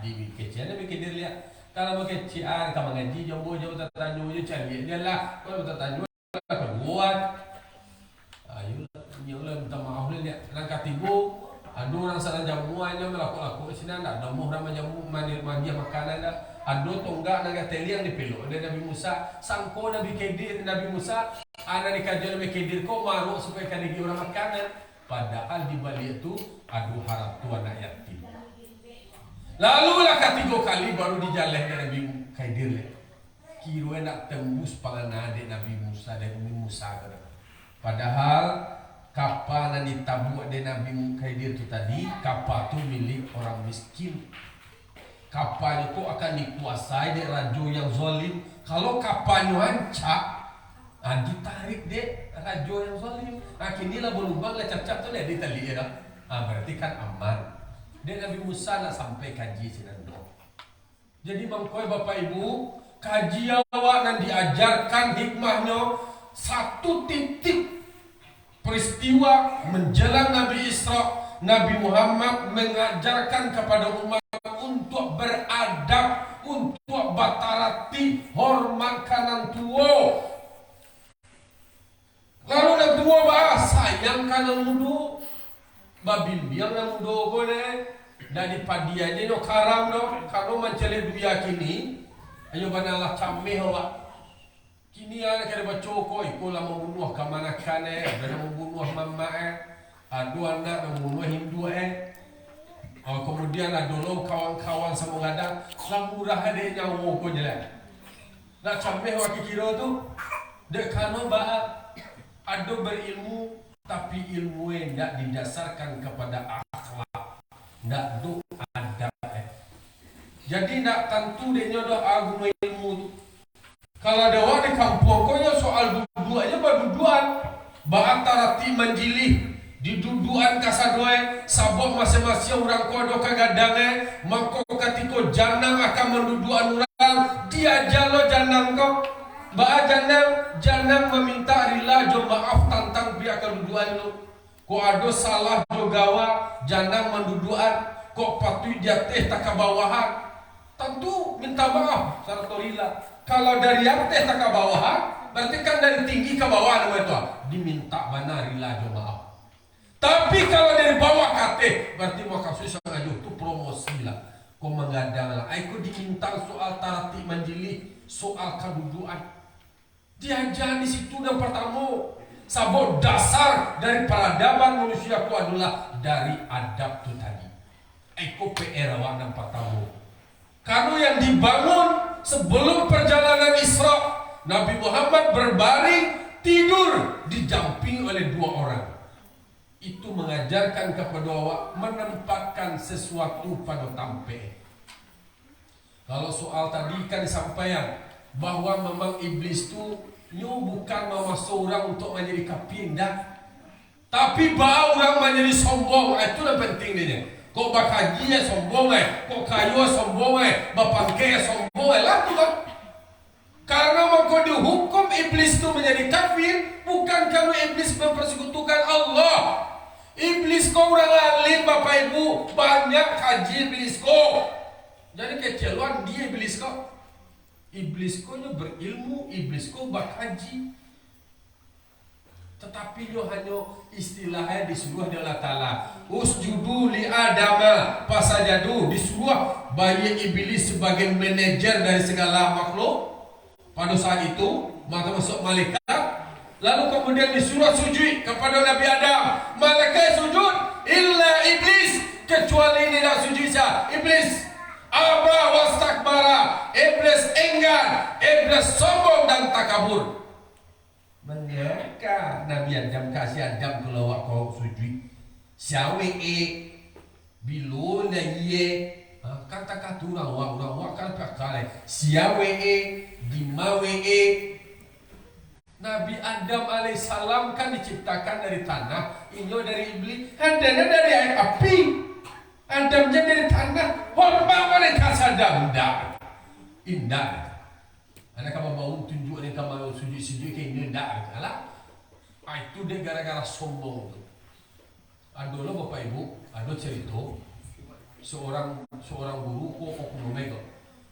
di kecil Nabi Khidir lihat. Kalau mau kecil, kalau mengaji, jombo tertanya, cari dia lah. Kalau tertanya, buat. Ayo, nyolah minta maaf ni dia. Langkah tibu, ada orang sana jamuannya melakukan sini ada. Namuh nama jamu mandi makanan dah. Ada tonggak naga teliang di peluk. Ada Nabi Musa, sangko Nabi Khidir, Nabi Musa, anak dikaji Nabi Khidir kau maruk supaya kan dia orang makanan. Padahal di balik itu ada harap tuan anak yatim. Lalu lah ketiga kali baru dijaleh Nabi Khidir. Kira nak tembus pangan adik Nabi Musa dan Umi Musa. Padahal kapal yang ditabuk oleh Nabi Khidir itu tadi, kapal itu milik orang miskin. Kapalnya itu akan dikuasai oleh raja yang zalim. Kalau kapalnya hancur, ditarik deh raja yang zalim. Akhirnya lah berlubang lah cap-cap tu dia ditali ya. Berarti kan aman. Dan Nabi Musa nak sampai kaji sinando. Jadi mangkoi Bapak Ibu, kaji awak dan diajarkan hikmahnya satu titik peristiwa menjelang Nabi Isra. Nabi Muhammad mengajarkan kepada umat untuk beradab, untuk batarati, hormat kanan tua. Lalu nak tua bahas sayang kanan muda. Babil biang yang muda ko dari padi aja no karam no kalau mencari duia kini ayo banalah cameh awak kini ada kena bacoko iko lah membunuh kamanakan ada membunuh mama ada anak membunuh Hindu kemudian ada lo kawan-kawan sama gadang lah murah ada nyawa ko jelas nak cameh awak kira tu dek kano ba ada berilmu tapi ilmu yang tidak didasarkan kepada akhlak, tidak do adab. Jadi tidak tentu dia nyodoh guna ilmu. Kalau dewa di kampung, kau soal duduk aja berduduan, bahantara ti menjilih di duduan kasadoi, sabok masing-masing orang kau do kagadangnya, mangko ketika janang akan menduduan orang, dia jalo janang kau. Ba'a janang meminta rila jo maaf tentang pihak keduduan lu. Ko ado salah jo gawa janang menduduan. Ko patui jateh tak kebawahan. Tentu minta maaf sarta rila. Kalau dari jateh tak kebawahan, berarti kan dari tinggi ke bawah nama itu. Diminta mana rila jo maaf. Tapi kalau dari bawah kate, berarti mau kasus yang itu promosi lah. Ko menggadang lah. Aku diminta soal tarati menjili, soal keduduan. Diajar di situ yang pertama sabot dasar dari peradaban manusia itu adalah dari adab itu tadi. Eko PR awak yang pertama. Karena yang dibangun sebelum perjalanan Isra, Nabi Muhammad berbaring tidur didampingi oleh dua orang. Itu mengajarkan kepada awak menempatkan sesuatu pada tampe. Kalau soal tadi kan disampaikan bahwa memang iblis itu bukan memasuk orang untuk menjadi kafir dah. Tapi bawa orang menjadi sombong, itu yang penting dia. Kok bakajinya sombong kok kayu sombong bapangke sombong lah tu kan. Karena maka dihukum iblis itu menjadi kafir bukan karena iblis mempersekutukan Allah. Iblis kau orang alim Bapak Ibu, banyak kaji iblis kau. Jadi keceluan dia iblis kau. Iblis kau berilmu, iblis kau bakaji. Tetapi dia hanya istilahnya disuruh oleh Allah Ta'ala. Usjudu li Adama pasajadu, disuruh bayi iblis sebagai manajer dari segala makhluk. Pada saat itu maka masuk malaikat. Lalu kemudian disuruh sujud kepada Nabi Adam. Malaikat sujud illa iblis, kecuali ini tidak sujud sah. Iblis aba wastakbara, iblis enggan, iblis sombong dan takabur. Mengapa Nabi Adam kasih Adam kalau kau sujud? Siawe bilu na iye kata-kata orang kan pakai sia di ma Nabi Adam alaihissalam kan diciptakan dari tanah, inyo dari iblis, Adamnya dari air api, Adamnya dari tanah, hormat mereka sadar indah. Anak kamu mau tunjuk, anak kamu mau sujud kayak indah, alah. Itu dia gara-gara sombong tu. Ada lo bapak ibu, ada cerita seorang guru kok aku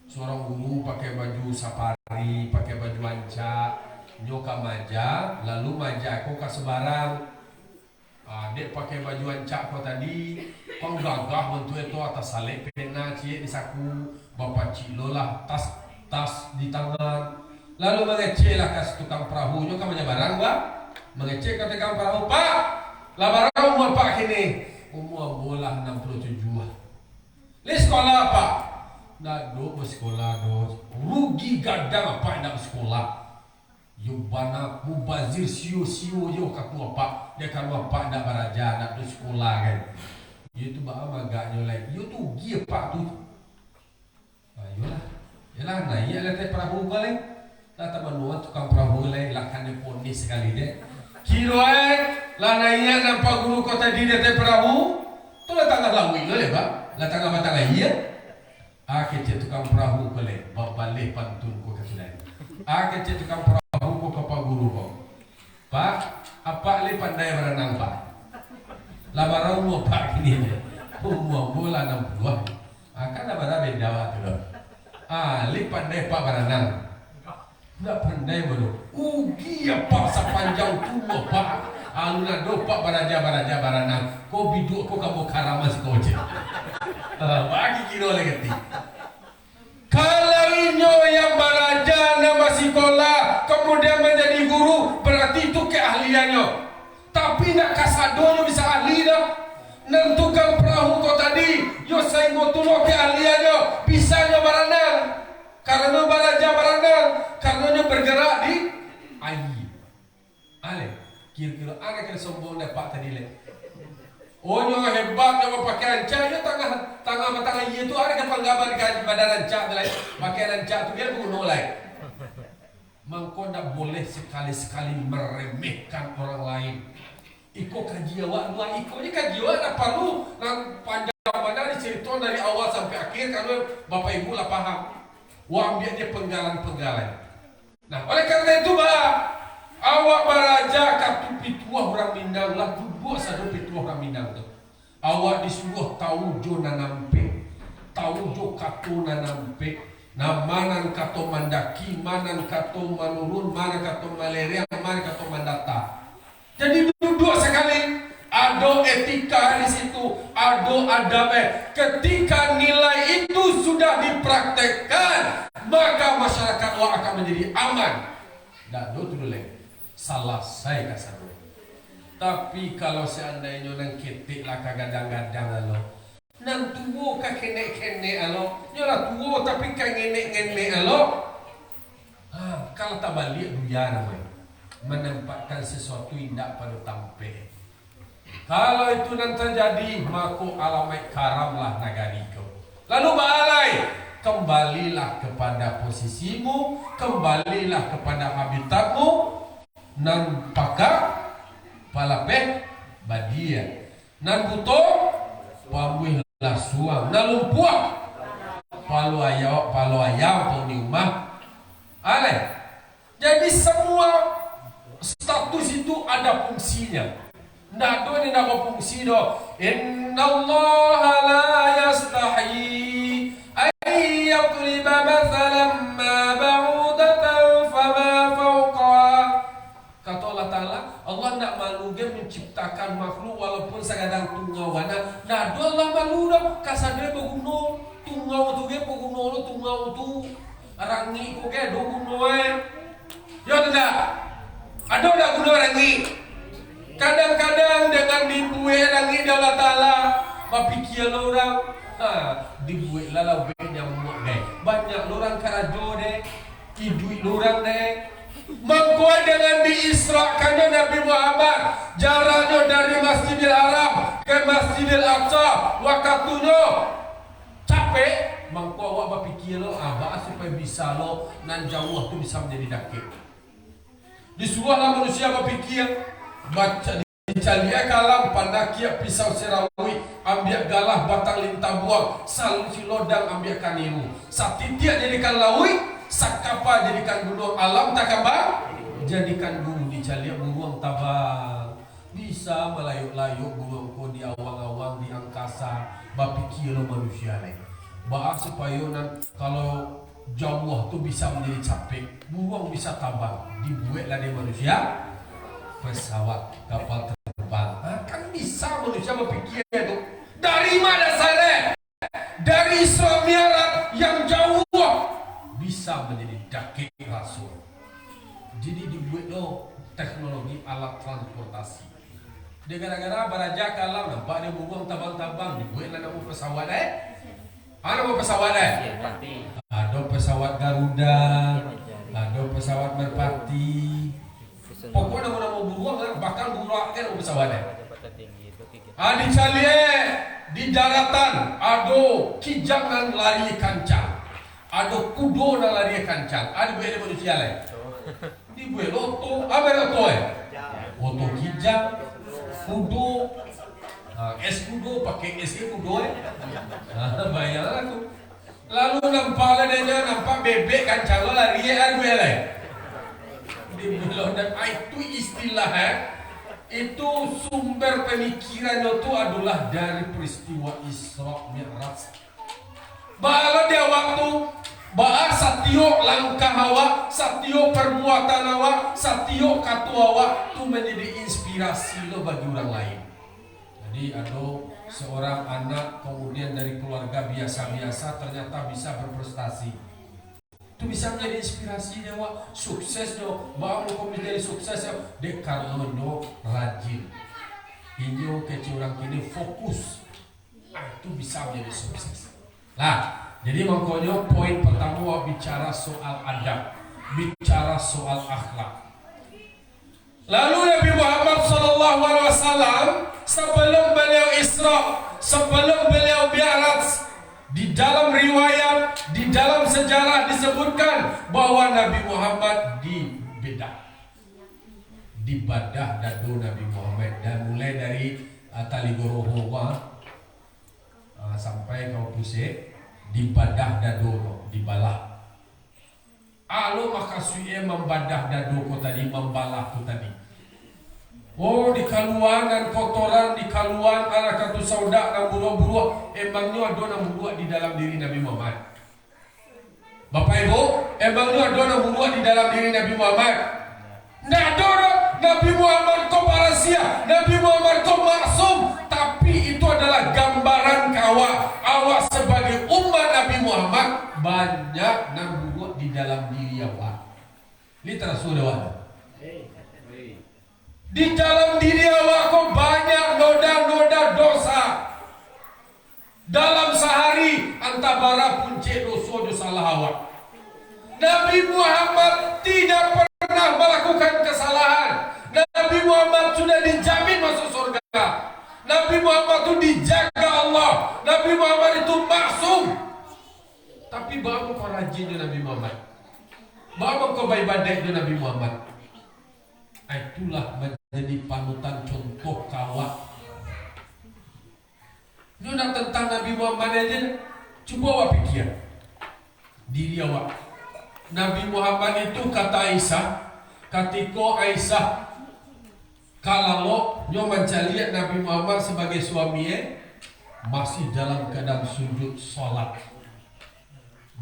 seorang guru pakai baju safari, pakai baju anca, nyoka maja, lalu maja aku ke sebarang. Dek pakai baju anca kau tadi, kau gagah bentuk itu atas salep pena cie di saku, bapak cilo lah tas di tangan. Lalu mengecek lah kas tukang perahu, nyoka maja barang ba, mengecek ke tukang perahu, Pak, lah barang umur Pak kini, umur bola 67. Li sekolah apa? Nak do bersekolah do. Rugi gadang apa nak sekolah? Yubana mubazir sio yo kaku apa? Dia kalau apa nak beraja nak do sekolah kan? Itu bah magaknya lagi. Yo tu gi apa tu? Ayolah. Yalah naik lah teh perahu balik. Tak menua tukang perahu lagi lakannya ponis sekali deh. Kiro lah naiknya nampak guru kota di teh perahu. Tu lah tangga lawi lo le ba. Lah tangga batang iya. Kecik tukang perahu boleh balik pantun ko kasulai. Kecik tukang perahu ko kapa guru ko. Pak, apa le pandai berenang Pak? Lah barang mau Pak ini. Umur bola 62. Kan ada beda waktu lo. Le pandai Pak berenang. Nggak pandai baru. Ugi apa sepanjang tua Pak. Aluna do Pak baraja berenang. Ko biduk ko kamu karamas ko je. Bagi kira lagi. Kalau inyo yang belajar nama sekolah kemudian menjadi guru berarti itu keahliannya. Tapi nak kasadonyo bisa ahli dah. Nentukan perahu kau tadi, yo saya ngotulo keahliannya, bisanya berenang. Karena belajar berenang, karena bergerak di air. Ale, kira-kira anak yang sombong dapat tadi le. Nyo hebat nyo pakai anca, yo tangan iya tu ada kan panggabar di badan anca tu pakai anca tu dia bunuh lai. Mangko ndak boleh sekali-sekali meremehkan orang lain. Iko kajiwa dua iko ni kajiwa nak perlu nang panjang badan dicerita dari awal sampai akhir karena bapak ibu lah paham. Wah ambil dia penggalan. Nah oleh karena itu awak beraja kartu pituah orang Minang lah duduk satu pituah orang Minang tu. Awak disuruh tahu jo nanampe, tahu jo kato nanampe, namanan kato mandaki, manan kato manurun, mana kato malaria, mana kato mandata. Jadi duduk sekali. Ada etika di situ, ada adab. Ketika nilai itu sudah dipraktekkan, maka masyarakat akan menjadi aman. Dah do tu dulu. Salah saya kasar. Tapi kalau seandainya nang ketik lah kagadang-gadang alo, nang tuwo ka kene-kene alo, nyola tuwo tapi ka ngene-ngene alo. Kalau tak balik duya namanya, menempatkan sesuatu indah pada tampe. Kalau itu nanti terjadi, maka alamat karamlah nagari kau. Lalu balai, kembalilah kepada posisimu, kembalilah kepada habitatmu, nan pakak palapeh badia, nan buto pamuih lah suang, nan lumpuah palu ayam pun di rumah. Jadi semua status itu ada fungsinya. Ndak do ni nak fungsi do. Innallaha la yastahi ay yadriba mathalan ma ba'udatan fama fawqa. Kata Allah Ta'ala, Allah nak malu dia menciptakan makhluk walaupun sekadang tungau wana. Ndak do Allah malu dah kasadre beguno tungau tu ge beguno tungau tu rangi ko ge do guno yo tidak. Ada dak guno rangi. Kadang-kadang dengan dibuat rangi Allah Ta'ala berfikir orang dibuat lalau yang muak deh. Banyak orang karajo deh, iduit orang deh. Mengkuat dengan diisrakannya Nabi Muhammad, jaraknya dari Masjidil Haram ke Masjidil Aqsa, waktunya capek. Mengkuat awak berpikir lo, supaya bisa lo nan jauh tu bisa menjadi dakik. Disuruhlah manusia berpikir, baca dicalia kalam pandakia pisau serawi, ambil galah batang lintah buang, salun silodang ambil kaniru, satitiak jadikan lawi, sakapa jadikan gunung alam tak kembang, jadikan gunung dicalia buruang tabang, bisa melayuk-layuk buruang ko di awang-awang di angkasa, berpikir lo manusia lain. Bahas supaya kalau jauh tu bisa menjadi capek, buruang bisa tabang, dibuatlah dia manusia pesawat kapal terbang. Kan bisa manusia berpikir itu. Dari mana sana? Dari Isra Mi'raj yang jauh bisa menjadi dakik rasul. Jadi dibuat lo teknologi alat transportasi. Dia gara-gara beraja kalam nampak dia buruang tabang-tabang, dibuatlah nama pesawat Ada pesawat Ada pesawat Garuda, ada pesawat Merpati. Pokoknya nama buruang bahkan buruang kan pesawat di calie di daratan ada kijangan lari kancang, ada kudo na lari kancang, ada beda manusia lain. Di buat loto, apa loto Oto kijang, kudo. Es kudo pakai es kudo bayar aku. Lalu nampak nampak bebek kancang lari lain. Di bulan dan itu istilah itu sumber pemikirannya itu adalah dari peristiwa Isra Mi'raj. Bahwa dia waktu bahwa satio langkah awak, satio perbuatan awak, satio katu awak itu menjadi inspirasi lo bagi orang lain. Jadi ada seorang anak kemudian dari keluarga biasa-biasa ternyata bisa berprestasi. Itu bisa menjadi inspirasi dia, sukses do, bahwa kau menjadi sukses ya, dek karena do rajin. Ini kecil orang kini fokus, itu bisa menjadi sukses. Nah, jadi makanya poin pertama bicara soal adab, bicara soal akhlak. Lalu Nabi Muhammad SAW sebelum beliau Isra, sebelum beliau Mi'raj, di dalam riwayat, di dalam sejarah disebutkan bahwa Nabi Muhammad dibadah dadu Nabi Muhammad, dan mulai dari tali goroho sampai kau pusing dibadah dadu dibalah. Alo maka suye membadah dadu ko tadi, membalah ko tadi. Oh, di kaluan dan kotoran di kaluan anak katu sauda dan buruh-buruh, emangnya ada yang buruh di dalam diri Nabi Muhammad. Bapak Ibu, emangnya ada yang buruh di dalam diri Nabi Muhammad? Nggak ada. Nabi Muhammad kau rahasia, Nabi Muhammad kau maksum, tapi itu adalah gambaran awak sebagai umat Nabi Muhammad banyak yang buruh di dalam diri awak. Literal sudah. Di dalam diri awak kau banyak noda-noda dosa. Dalam sehari antara punce dosa salah awak. Nabi Muhammad tidak pernah melakukan kesalahan. Nabi Muhammad sudah dijamin masuk surga. Nabi Muhammad itu dijaga Allah. Nabi Muhammad itu maksum. Tapi baru kau rajin dengan Nabi Muhammad, baru kau beribadah dengan Nabi Muhammad. Itulah menjadi panutan contoh kawat. Ini tentang Nabi Muhammad aja. Coba awak pikir diri awak. Nabi Muhammad itu kata Aisyah, ketika Aisyah kalau nyo mencari Nabi Muhammad sebagai suaminya masih dalam keadaan sujud sholat.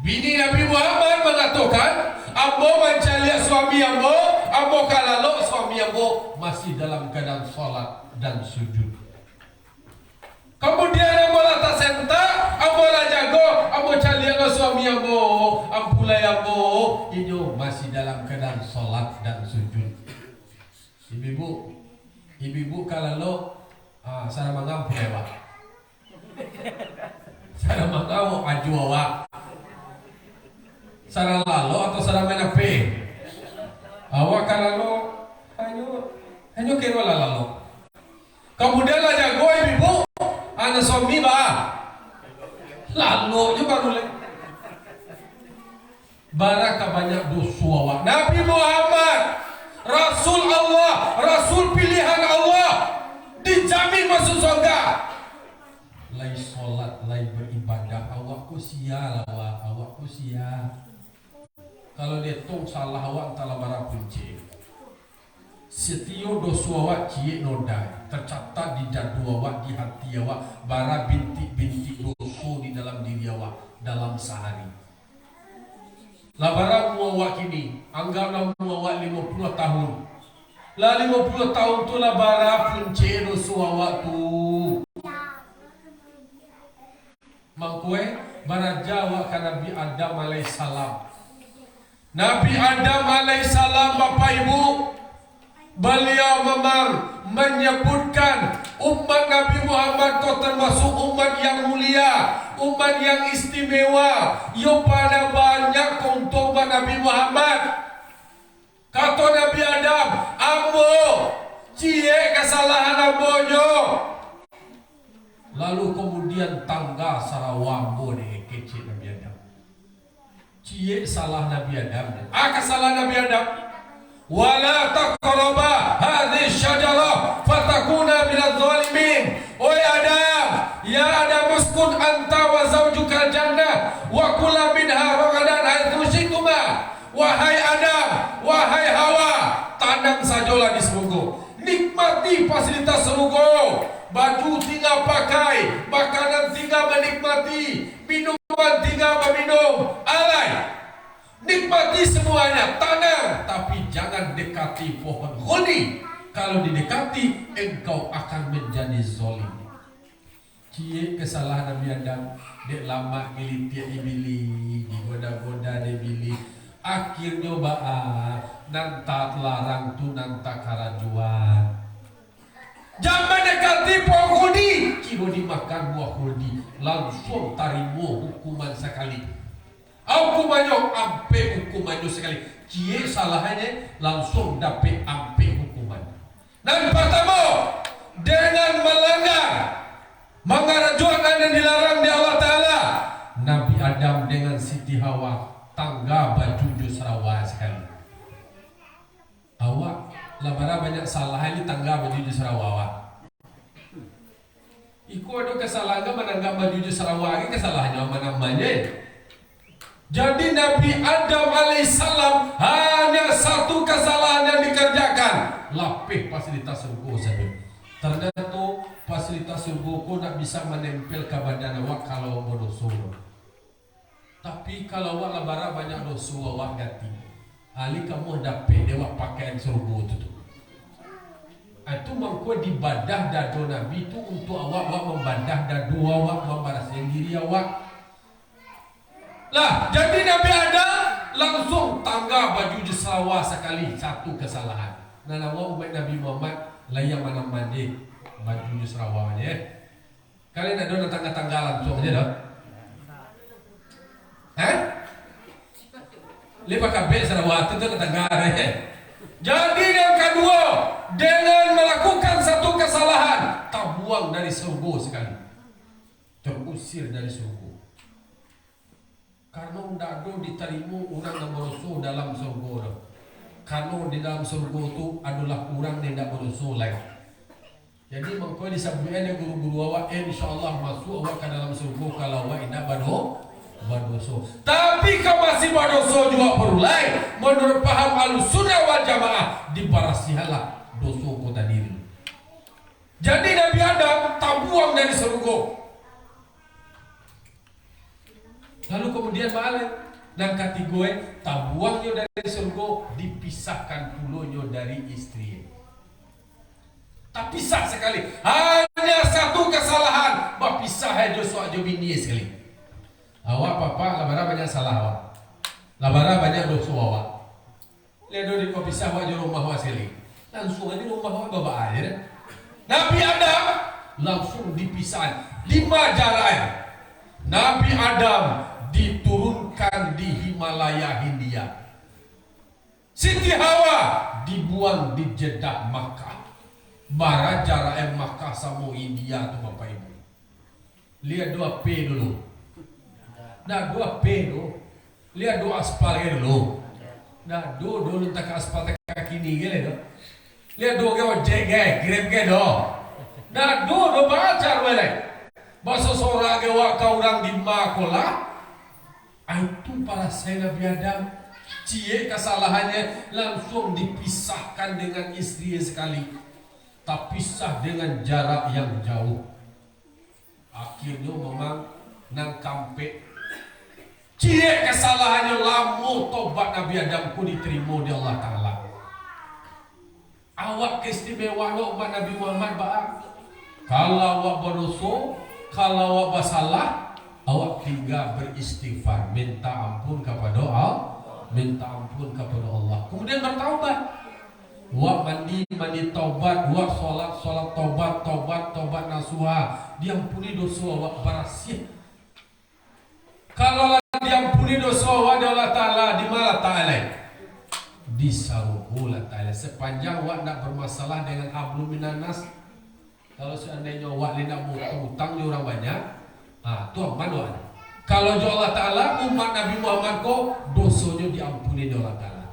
Bini Nabi Muhammad mengatakan, ambo mencari suami ambo kalau suami ambo masih dalam keadaan sholat dan sujud. Kemudian ambo lata senta, ambo la jago, ambo cari suami ambo, ampulai ambo, ini masih dalam keadaan sholat dan sujud. Ibu kalau sana mangam pulewa, sana mangam ajuawa. Sarang lalu atau sarang main apa? Awak kalau hanya kira lalu. Kemudian lah jago ibu, anak suami lalu juga boleh. Baraka banyak dosa awak. Nabi Muhammad, Rasul Allah, Rasul pilihan Allah, dijamin masuk surga. Lai solat, lai beribadah, awak ku sia lah, awak ku sia. Kalau dia tong salah awak entahlah bara punci. Setio dosa awak cie noda tercatat di jadu awak, di hati awak, bara bintik-bintik dosa di dalam diri awak dalam sehari. Lah bara awak kini, anggaplah awak 50 tahun. Lah 50 tahun tu lah bara punci dosa awak tu. Mangkue bara Jawa kan Nabi Adam alaihissalam. Nabi Adam alaihissalam, Bapak Ibu, beliau memang menyebutkan umat Nabi Muhammad kau termasuk umat yang mulia, umat yang istimewa. Yo pada banyak keuntungan Nabi Muhammad. Kata Nabi Adam, ambo cie kesalahan ambonya. Lalu kemudian tangga sarawambo deh kecil Nabi Adam. Cie salah Nabi Adam. Kesalahan Nabi Adam. Wala taqraba hadhihi syajarah fatakuna minadh dhalimin. Oi Adam, ya Adam uskun anta wa zawjuka jannah wa kula minha ragadan haitsu syi'tuma. Wahai Adam, wahai Hawa, tanam sajalah di surga. Nikmati fasilitas surga. Baju tinggal pakai, makanan tinggal menikmati, minuman tinggal meminum, alai. Nikmati semuanya, tanam, tapi jangan dekati pohon khuldi. Kalau didekati, engkau akan menjadi zolim. Cie kesalahan Nabi Adam, dek lama gilitia ibili, digoda-goda de bili. Akhirnya nantak larang tu nantak karajuan. Jangan dekati pohon khuldi. Kilo dimakan buah khuldi, langsung tarimu hukuman sekali. Hukumannya ampe hukumannya sekali. Cie salahnya langsung dapat ampe hukuman. Dan pertama, dengan melanggar mengarajuan yang dilarang di Allah Ta'ala, Nabi Adam dengan Siti Hawa tangga baju Jusrawa sekali. Awak labara banyak salah ini tangga baju Jusrawa. Iku ada kesalahannya menanggap baju Jusrawa ini kesalahannya mana-mana. Jadi Nabi Adam alaihissalam hanya satu kesalahan yang dikerjakan, lapih fasilitas surga saja. Ternyata fasilitas surga kau nak bisa menempel ke badan awak kalau berdosa. Tapi kalau awak labara banyak dosa awak ganti, ali kamu dapat dewa pakaian surga itu. Itu mangko dibadah dado Nabi itu untuk awak membadah dado awak, membaraskan diri awak. Lah, jadi Nabi Adam langsung tangga baju Jusrawa sekali, satu kesalahan. Nah, awak umat Nabi Muhammad layak mana mandi baju Jusrawa aja. Kalian ada tangga-tangga langsung aja dah. Lepas kabeh Sarawat itu tangga aja. Jadi yang kedua, dengan melakukan satu kesalahan, terbuang dari surga sekali, terusir dari surga. Karena tidak ada diterima orang yang berdosa dalam surga. Karena di dalam surga itu adalah orang yang tidak berdosa lain. Jadi mengkau disebutkan yang guru-guru awak, insyaAllah masuk awak ke dalam surga kalau awak tidak berdosa. Tapi kalau masih berdosa juga perlu lain. Menurut paham Ahlussunnah wal Jamaah, dibarasihalah dosa kota diri. Jadi Nabi Adam terbuang dari surga. Lalu kemudian balik dan kategori tabuangnya dari surga, dipisahkan pulaunya dari istri. Tak pisah sekali. Hanya satu kesalahan, berpisah aja soal bini sekali. Awak papa labara banyak salah awak, labara banyak dosa awak. Lihat di kau pisah awak di rumah awak sekali. Langsung aja rumah awak bawa aja. Nabi Adam langsung dipisah. 5 jalan. Nabi Adam diturunkan di Himalaya Hindia. Siti Hawa dibuang di Jeddah Makkah. Bara jarak Makkah sama India tuh Bapak Ibu. Lihat 2P dulu. Nah 2P dulu. Lihat 2 aspalnya dulu. Nah dulu tak aspal tak kini gile do. Lihat 2 ke ojek grab ke do. Nah dulu baca wele. Masa seorang gewa kau orang di makola. Itu para saya Nabi Adam. Cie kesalahannya langsung dipisahkan dengan istri sekali. Tak pisah dengan jarak yang jauh. Akhirnya memang nang kampe. Cie kesalahannya lamu tobat Nabi Adam ku diterima di Allah Ta'ala. Awak keistimewaan umat Nabi Muhammad ba'a. Kalau awak berdosa, kalau awak bersalah, awak tinggal beristighfar, minta ampun kepada Allah, minta ampun kepada Allah. Kemudian bertaubat. Wak mandi taubat, wak solat taubat nasuha. Diampuni dosa wak barasih. Kalau diampuni dosa wak Allah Ta'ala di mana Ta'ala? Di saruhullah Ta'ala. Sepanjang wak nak bermasalah dengan hablum minanas. Kalau seandainya wak nak utang di orang banyak, tu aman wak. Kalau di Allah Ta'ala umat Nabi Muhammad kok dosanya diampuni di Allah Ta'ala.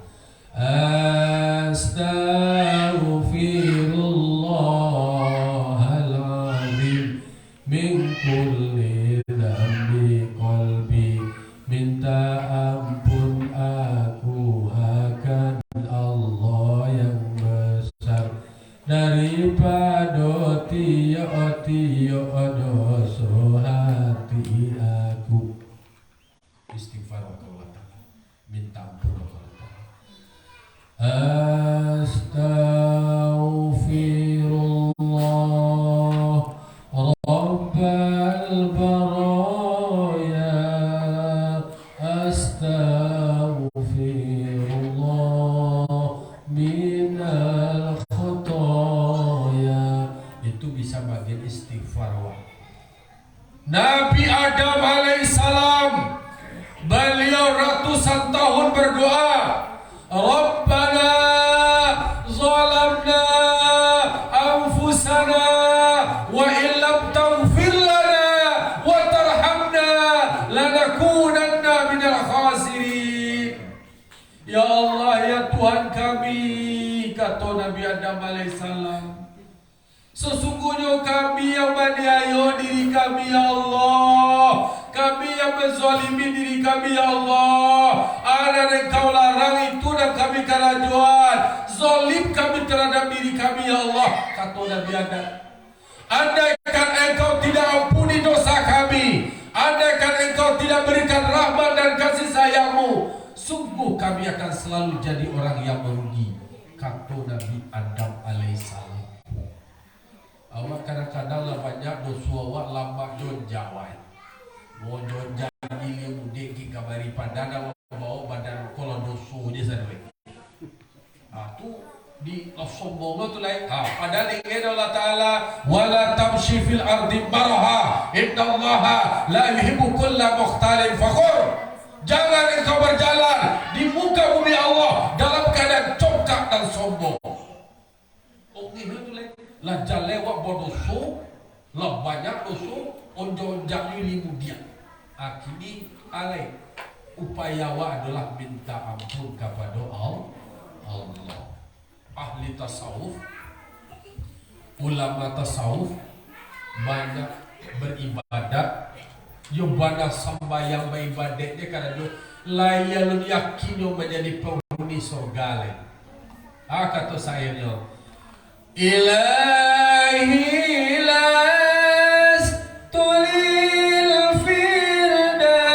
Astaghfirullahaladzim min kulli dhambi qalbi. Minta ampun aku akan Allah yang besar daripada tiap-tiap dosa hati aku. Istighfar Allah Ta'ala, minta ampun Allah Ta'ala. Astaghfirullah Rabbal baraya. Astaghfirullah minal khotoya. Itu bisa bagian istighfar. Nabi Adam alaihissalam, beliau ratusan tahun berdoa, Rabbana zalamna anfusana wa illam taghfir lana wa tarhamna lanakunanna minal khasirin. Ya Allah, ya Tuhan kami, kata Nabi Adam alaihissalam, sesungguhnya kami yang menganiaya diri kami ya Allah. Kami yang menzalimi diri kami ya Allah. Ada yang kau larang itu dan kami kerajuan. Zalim kami terhadap diri kami ya Allah. Kata Nabi Adam, andaikan engkau tidak ampuni dosa kami, andaikan engkau tidak berikan rahmat dan kasih sayangmu, sungguh kami akan selalu jadi orang yang merugi. Kata Nabi Adam alaihissalam. Awak kadang-kadang lah banyak dosa awak lambat jonjawai. Mau jonjak gila mudik ke kabari padan awak bawa badan kolon dosa je sana. Tu di sombong tu lain. Padahal ingin Allah Ta'ala wala tamshi fil ardi maraha innallaha la yuhibbu kulla mukhtalin fakhur. Jangan engkau berjalan di muka bumi Allah dalam keadaan congkak dan sombong. Ini tu lain. Lah jalewak bodoso, lah banyak doso, onjo-onjak limu dia. Akhirnya alai upayawa adalah minta ampun kepada Allah. Ahli tasawuf, ulama tasawuf banyak beribadat. Yo banyak sembahyang beribadatnya karena layalun yakin menjadi penghuni surga. Kata sayanya. Ilahi lastu lil firdausi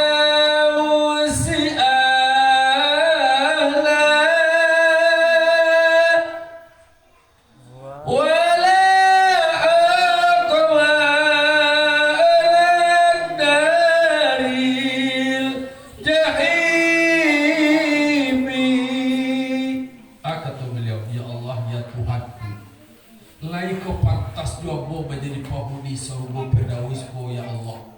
a'la wala aqwa daril jahimi. Kata beliau, ya Allah ya Tuhanku, lai kau pantas jobo menjadi penghuni surga Firdaus ko ya Allah.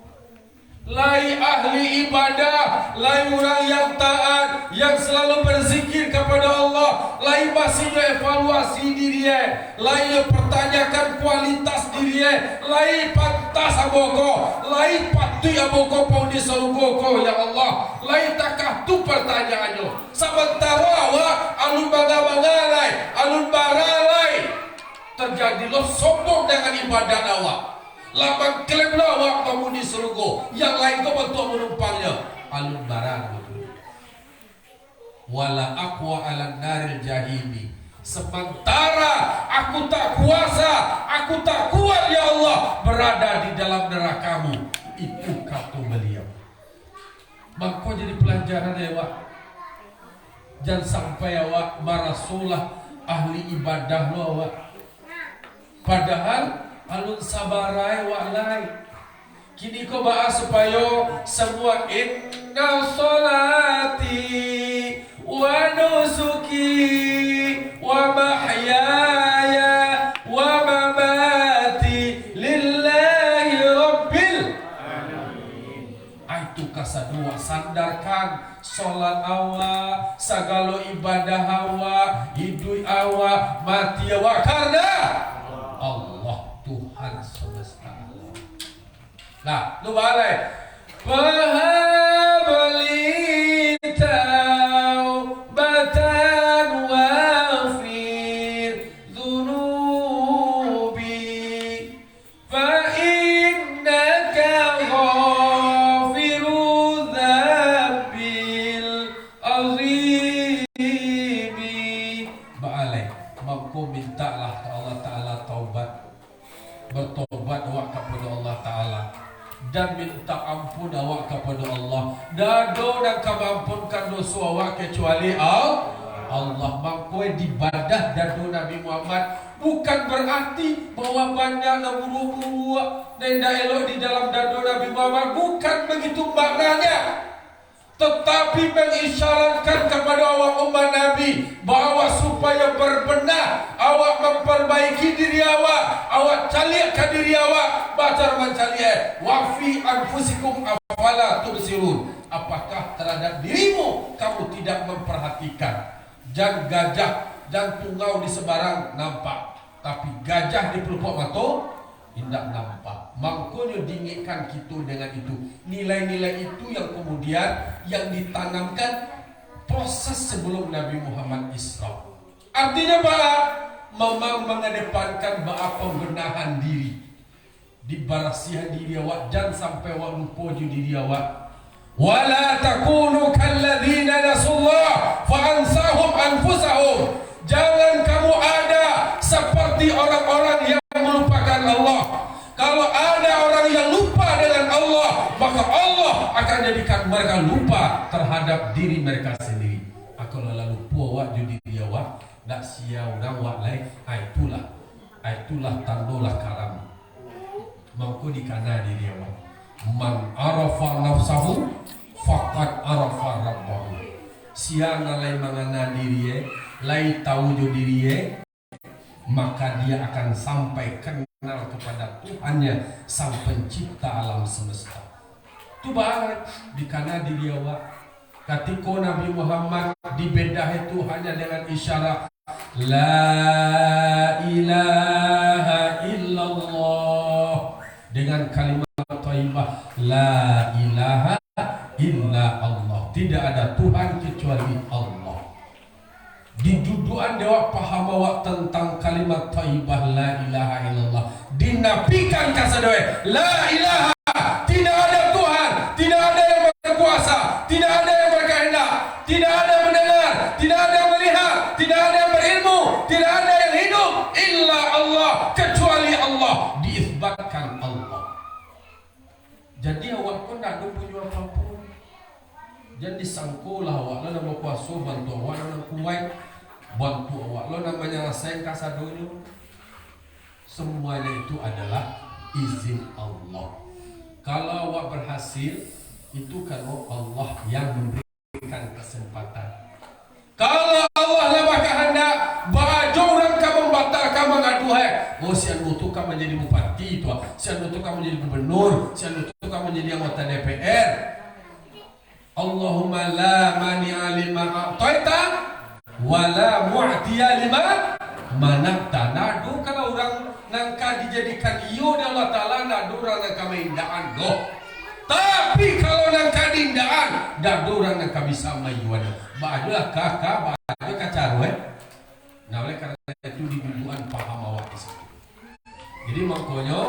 Lai ahli ibadah, lain orang yang taat, yang selalu berzikir kepada Allah, lain masih evaluasi diri, lain pertanyakan kualitas diri, lain pantas aboko, lain patut aboko pun di surga ya Allah, lain takah tu pertanyaannya. Sementara awak alun bangga-banggalai, alun baralai, terjadilah sombong dengan ibadah awak. Lapang klaim awak kamu di surga, yang lain kau bantu menumpangnya. Alun barang betul. Wala aqwa ala naril jahimi. Sementara aku tak kuasa, aku tak kuat ya Allah berada di dalam nerakamu. Itu kata beliau. Maka jadi pelajaran ya awak. Jangan sampai awak marasulah ahli ibadah lo awak. Padahal alun sabarai walai. Kini kau bahas supaya semua inna salati wa nusuki wa mahyaya wa mamati lillahi rabbil alamin. Itu kasadua sandarkan salat awak, segala ibadah awak, hidup awak, mati awak karena Allah Tuhan semesta alam. Nah, lu balik. Fahabli taubatan wafir dhunubi fa innaka ghafiru dhambil azimi. Balik. Mampu mintalah ke Allah Ta'ala taubat, bertobat awak kepada Allah Ta'ala, dan minta ampun awak kepada Allah. Dado dan kamampunkan dosa awak kecuali Allah. Mampu dibadah dado Nabi Muhammad bukan berarti bahwa banyak buru-buru dan elok di dalam dado Nabi Muhammad, bukan begitu maknanya. Tetapi mengisyaratkan kepada awak umat Nabi bahwa supaya berbenah, awak memperbaiki diri awak, awak caliakkan diri awak, baca mencaliak wafi anfusikum afala tubsirun. Apakah terhadap dirimu kamu tidak memperhatikan? Jangan gajah dan tungau di sebarang nampak, tapi gajah di pelupuk mata tidak nampak. Makanya dinginkan kita dengan itu. Nilai-nilai itu yang kemudian yang ditanamkan proses sebelum Nabi Muhammad Isra. Artinya apa? Memang mengedepankan pembenahan diri, dibarasihan diri awak, jangan sampai awak lupa diri awak. Wala takunu kalladzina nasullah fa ansahum anfusahum. Jangan kamu ada seperti orang-orang yang melupakan Allah. Kalau ada orang yang lupa dengan Allah, maka Allah akan jadikan mereka lupa terhadap diri mereka sendiri. Aku lalu lupa awak jadi diri awak, tak siau dan awak lain. Itulah tandolah karam. Mampu dikana diri awak. Man arafa nafsahu faqad arafa rabbahu. Siang lain mengana diri, lain tahu diri, maka dia akan sampai kenal kepada Tuhannya, sang pencipta alam semesta. Itu baik dikana diri awak. Ketika Nabi Muhammad dibedah itu hanya dengan isyarat La ilaha illallah, dengan kalimat thayyibah La ilaha illa Allah, tidak ada Tuhan kecuali Allah. Di duduan dewa paham awak tentang kalimat thayyibah La ilaha illallah, dinafikan kasadoe La ilaha, tidak ada Tuhan, tidak ada yang berkuasa, tidak ada yang berkehendak, tidak ada yang mendengar, tidak ada yang melihat, tidak ada yang berilmu, tidak ada yang hidup illa Allah, kecuali Allah. Diisbatkan Allah. Jadi awak pun tak ada punya apapun. Jadi sangkulah awak lo nama kuasa bantu awak lo kuat bantu awak lo namanya rasain kasadonya. Semuanya itu adalah izin Allah. Kalau awak berhasil itu kalau Allah yang memberikan kesempatan. Kalau Allah lebih kehendak baju orang kamu membatalkan mengadu oh si anu tu kamu menjadi bupati itu, si anu tu kamu menjadi gubernur, si anu tu kamu menjadi anggota DPR. Allahumma la mani'a lima a'taita wa la mu'tiya lima manakta. Nadu kalau orang nangka dijadikan iyo dan Allah Ta'ala, nadu orang nangka maindaan loh. Tapi kalau nangka dindaan, nadu orang nangka bisa mayuan. Bajulah kakak, baju kacaru Nah oleh karena itu dibubuhan paham awak di situ. Jadi makanya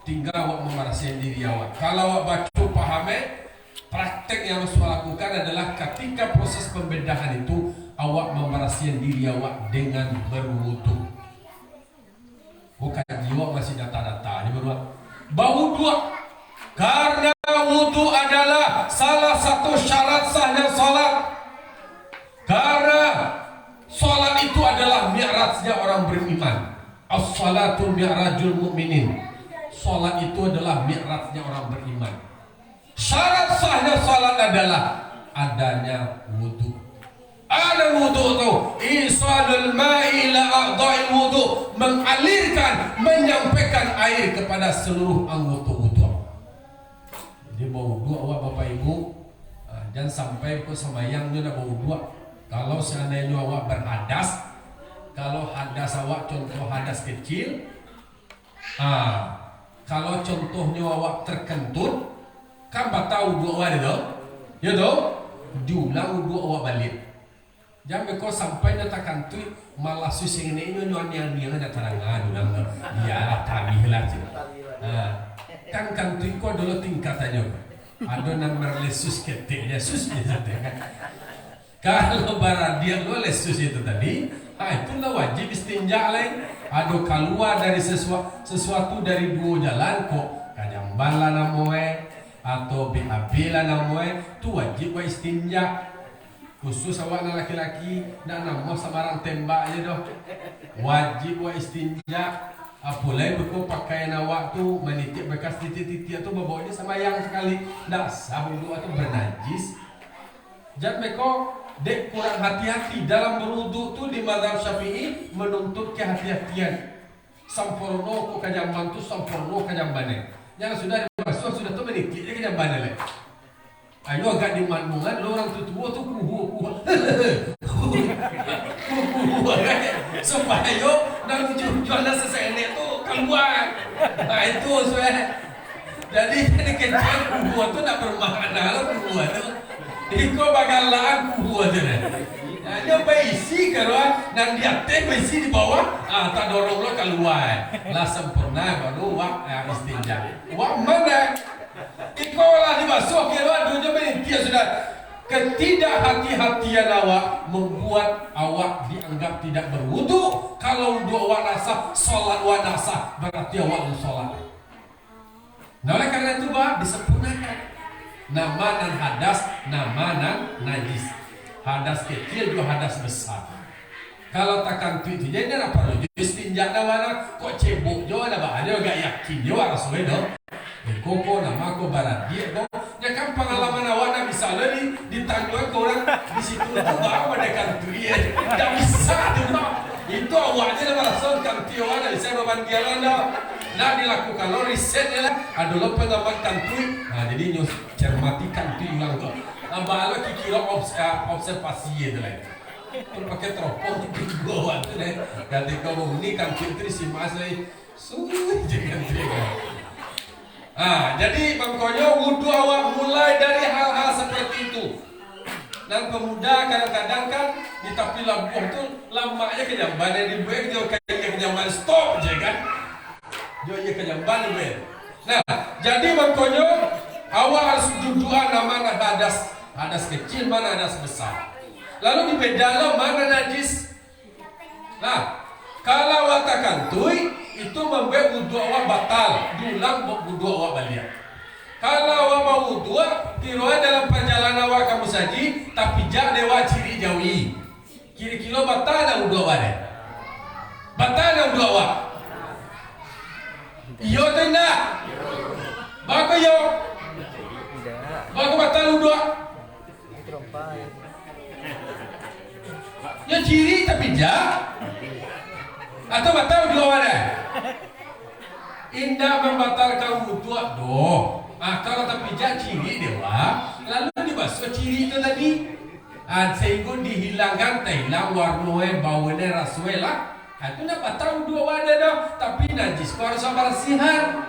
tinggal awak memerhatikan diri awak. Kalau awak baca pahamnya, praktek yang harus lakukan adalah ketika proses pembedahan itu awak memerhatikan diri awak dengan berwudu. Bukan jiwa masih data-data. Ini berdua. Berwudu karena wudu adalah salah satu syarat sahnya salat. Karena salat itu adalah mi'rajnya orang beriman. As-salatu mi'rajul mu'minin. Salat itu adalah mi'rajnya orang beriman. Syarat sahnya salat adalah adanya wudu. Ada wudu itu isalul ma'i ila a'dha'il wudu, mengalirkan, menyampaikan air kepada seluruh anggota wudu. Jadi bau wudu awak Bapak Ibu, jangan sampai kau sembahyang dia nak bau wudu. Kalau seandainya awak berhadas, kalau hadas awak contoh hadas kecil, kalau contohnya awak terkentut, kan batal wudu awak itu, ya toh, diulang wudu awak balik. Jangan kau sampai nak kantui malah susah ini nyonya nak terangan ulang dia tamih lah je. Kan kantui kau dulu tingkatannya, ada nomor lesus ketiknya sus je kan. Kalau barang dia lo lesus itu tadi, itulah wajib istinja lain. Ada keluar dari sesuatu dari dua jalan kok, kajamban lah namoe atau BAB lah namoe, tu wajib wa istinja. Khusus awak laki-laki, nak namo sembarang tembak aja doh. Wajib wa istinja. Apalagi beku pakaian awak tu menitik bekas titik-titik tu bawa ini sama yang sekali. Dah sah wudu atau bernajis. Jangan mereka dek kurang hati-hati dalam berwudu tu di mazhab Syafi'i menuntut kehati-hatian. Sampurno ku kajamban tu sampurno kajambane. Jangan sudah dibasuh sudah tu menitik dia kajambane le. Ayo agak dimanungan lo orang tua tu kuhu supaya yo nak jual selesai ni tu keluar. Itu soalnya. Jadi ini kecil kuhu tu nak bermakna lo kuhu tu. Iko bagalaan kuhu tu ni. Dia berisi keluar dan dia berisi di bawah. Tak dorong lo keluar. Lah sempurna baru wak istinja. Wak mana? Ikolah dibasuh keluar dunia dia sudah. Ketidakhati-hatian awak membuat awak dianggap tidak berwudu. Kalau wudu awak nasah, solat awak nasah, berarti awak solat. Nah oleh karena itu disempurnakan. Nama nan hadas, nama nan najis. Hadas kecil juga hadas besar. Kalau takkan tu itu jadi apa perlu istinja mana kok cebok jo ada bah ada gak yakin jo harus wedo. Koko nama ko barat dia dong. Ya kan pengalaman awak nak bisa lagi ditanggung orang di situ tu bawa dekat tu dia. Tak bisa tu itu awaknya merasa kan tio ada bisa beban dia lah. Nah dilakukan lo risetnya lah. Ada lo pengamat kantui. Nah jadi nyus cermati kantui ulang tu. Ambalo kikira observasi itu lah. Pakai teropong di bawah tu deh. Ganti kau ni kan kiri si mas lagi. Sulit jangan tiga. Jadi makanya wudu awak mulai dari hal-hal seperti itu. Dan pemuda kadang-kadang kan di tapi lampuh tu lamanya kejamban yang dibuat dia kayak kejamban stop je kan. Dia kejamban dibuat. Nah, jadi makanya awak harus duduan mana hadas kecil mana hadas besar. Lalu dibedakan mana najis. Nah, kalau awak takantui itu membuat wudu awak batal, diulang wudu awak balik. Kalau awak mau wudu, kira dalam perjalanan awak kamu saji, tapi jak dewa ciri jauhi. Kira-kira batal dah wudu awak deh. Batal dah wudu awak. Iyo tidak? Bagus yo. Bagus batal wudu awak. Ya ciri tapi jak. Atau batal wudu awak deh. Indah membatalkan wudu doh. Kalau tapi jak ciri dewa, lalu dibasuh basuh ciri itu tadi. Sehingga dihilangkan, hilang warnanya, baunya, rasanya lah. Itu nak tahu dua wadah dah. Tapi najis kau harus bersihan.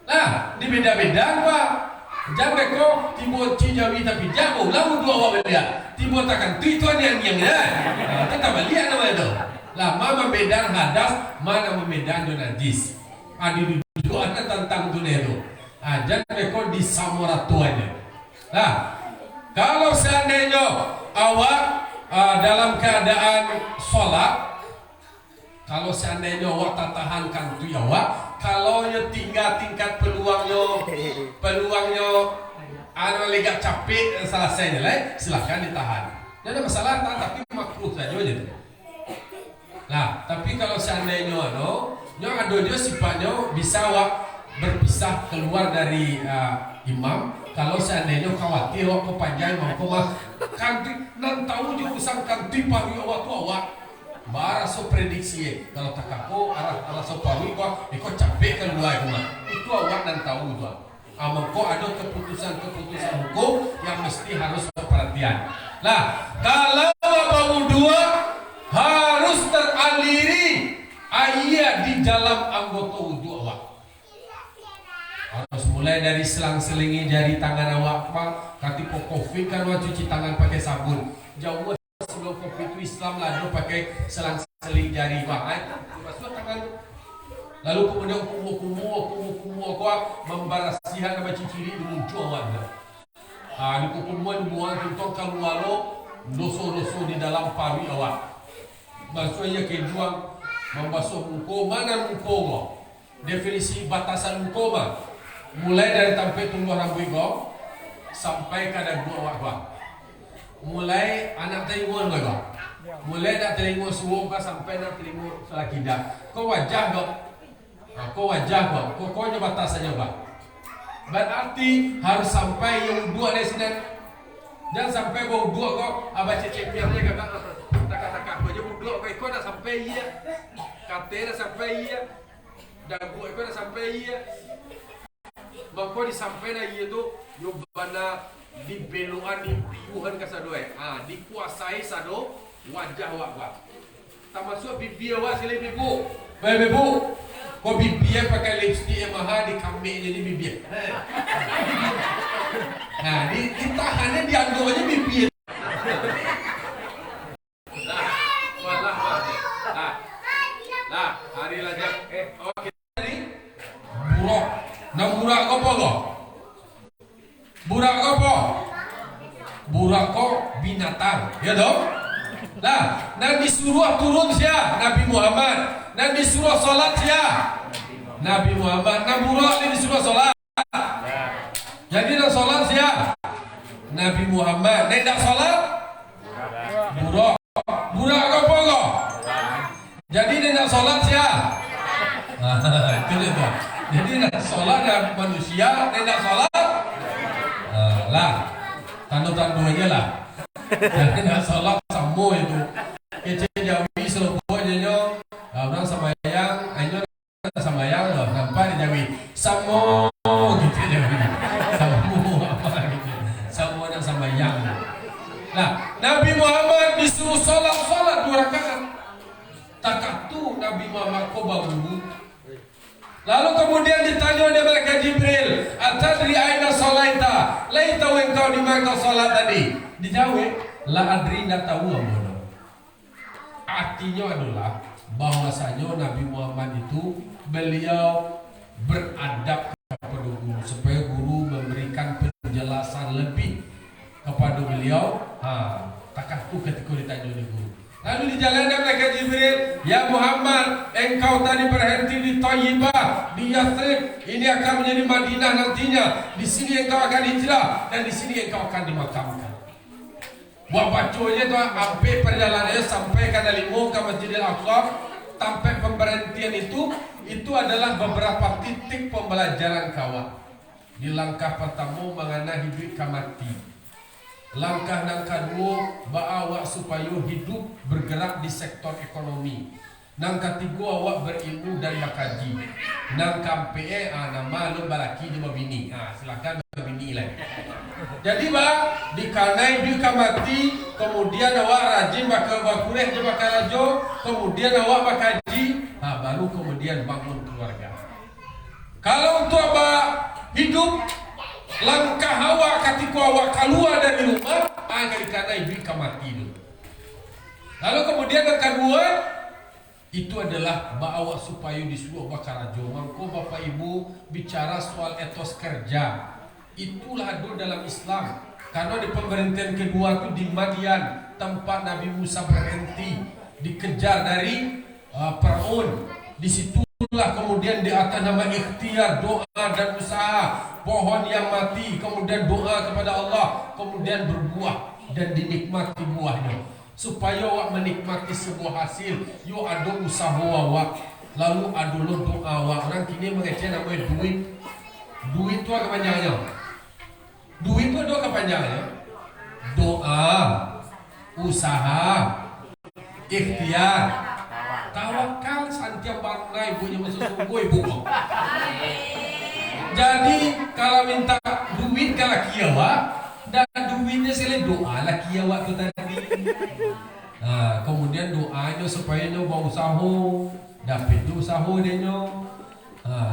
Nah, di beda-beda apa? Jangan kau timbul cijawi tapi jago. Lalu dua wadah dia. Timbul takkan tu itu yang tetap balik nama itu. Lah, mana membedakan hadas, mana membedakan najis. Adi dua ada tentang tu itu. Jangan kau disamara tuanya. Nah. Kalau seandainya awak dalam keadaan sholat, kalau seandainya awak tak tahankan tu awak, kalau tinggal tingkat peluangnya anu lega capek selesai lah, silahkan ditahan. Tidak ada masalah, tapi makruh saja je. Nah, tapi kalau seandainya yang ada dia sifatnya bisa awak berpisah keluar dari imam. Kalau seandainya khawatir awak kepanjang mau mah kanti nan tahu dia usang kanti pari awak tu awak bara so prediksi kalau tak aku arah so pari kok ikut capek keluar rumah itu awak nan tahu tu amang kok ada keputusan hukum yang mesti harus perhatian. Lah kalau baru dua harus teraliri ayat di dalam anggota wudu awak. Harus mulai dari selang-selingi jari tangan awak kati COVID kan awak cuci tangan pakai sabun. Jauh sebelum COVID itu Islam lah dia pakai selang-seling jari basuh tangan. Lalu kemudian kumu awak membarasihan sama ciciri menuju awak. Di kumuan buang tentang kalualo doso-doso di dalam pari awak. Maksudnya kejuang membasuh muka mana muka definisi batasan muka mulai dari tempat tumbuh rambut kau sampai kada gua awak. Mulai anak telinga kau. Mulai nak telinga suruh kau sampai nak telinga selaki dah. Kau wajah kau. Kau je batasannya kau. Berarti harus sampai yang dua dari sini. Jangan sampai kau dua kau abah cecep-cepnya kata kau je dua kau nak sampai ia. Katanya sampai ia. Dan gua nak sampai ia. Maka disampaikan itu nyobana dibeluan dipiuhan ke sadoe. Dikuasai sado wajah wak. Termasuk bibir awak sila bibu. Baik bibu. Kau bibir pakai lipstick yang mahal dikambing jadi bibir. Nah, ditahannya dianggur aja bibir. Lah, hari lajak. Oke tadi buruk. Nah burak apa kok? Burak apa? Burak kok binatang, ya dong? Nah, Nabi suruh turun sia Nabi Muhammad. Nabi suruh solat sia Nabi Muhammad. Nah burak ini disuruh solat. Jadi nak solat sia Nabi Muhammad. Nek tak solat burak. Burak apa kok? Jadi nek nak solat sia. Itu dia. Jadi nak solat dan manusia, nak solat lah, tandu-tandu aja lah. Jadi nak solat semua itu. Kece Jawi seluruh aja orang sembahyang, ayo sembahyang loh, nampak di Jawi. Semua gitu Jawi. Semua apa gitu. Semua yang sembahyang. Nah, Nabi Muhammad disuruh solat 2 rakaat. Tak tu Nabi Muhammad kau bangun. Lalu kemudian ditanya oleh malaikat Jibril, "Atadri aina shalaita?" Lai tahu engkau di mana kau salat tadi? Dijawab, "La adri, enggak tahu amono." Artinya adalah bahwasanya Nabi Muhammad itu beliau beradab kepada guru supaya guru memberikan penjelasan lebih kepada beliau. Takkan tu ketika ditanya oleh guru. Lalu di jalan malaikat Jibril, "Ya Muhammad, engkau tadi berhenti di Thayyibah, di Yathrib. Ini akan menjadi Madinah nantinya. Di sini engkau akan hijrah dan di sini engkau akan dimakamkan." Buat bacanya tu sampai perjalanannya sampai ke Limo ke Masjidil Aqsa, sampai pemberhentian itu adalah beberapa titik pembelajaran kawan. Di langkah pertama mengenai hidup ke mati. Langkah yang kedua, awak supaya hidup bergerak di sektor ekonomi. Nang ketiga, awak berilmu dan bakaji. Nang kampe nama lu balaki di bini. Silakan bini lah. Jadi dikanai duka mati, kemudian awak rajin bakal bakuleh je bakal rajo, kemudian awak bakaji, baru kemudian bangun keluarga. Kalau untuk awak hidup, langkah awak ketika awak keluar dari rumah, akan dikanai duka mati dulu. Lalu kemudian yang kedua, itu adalah awak supaya disuruh bakal rajo. Mangko bapak ibu bicara soal etos kerja. Itulah ada dalam Islam. Karena di pemerintahan kedua itu di Madian, tempat Nabi Musa berhenti, dikejar dari Firaun. Disitulah kemudian di atas nama ikhtiar, doa dan usaha, pohon yang mati, kemudian doa kepada Allah, kemudian berbuah dan dinikmati buahnya. Supaya awak menikmati sebuah hasil, yo ada usaha awak, lalu ada doa awak. Orang kini mengajar namanya duit. Duit itu apa panjangnya? Duit itu doa kepanjangannya, doa, usaha, ikhtiar, tawakal, santiam bangai punya sesungguh ibu. Jadi kalau minta duit kalau kiawa, dan duitnya selain doa lah kiawa tu tadi. Kemudian doanya supaya nyo bau usaha, dapat tu usaha dia nyo.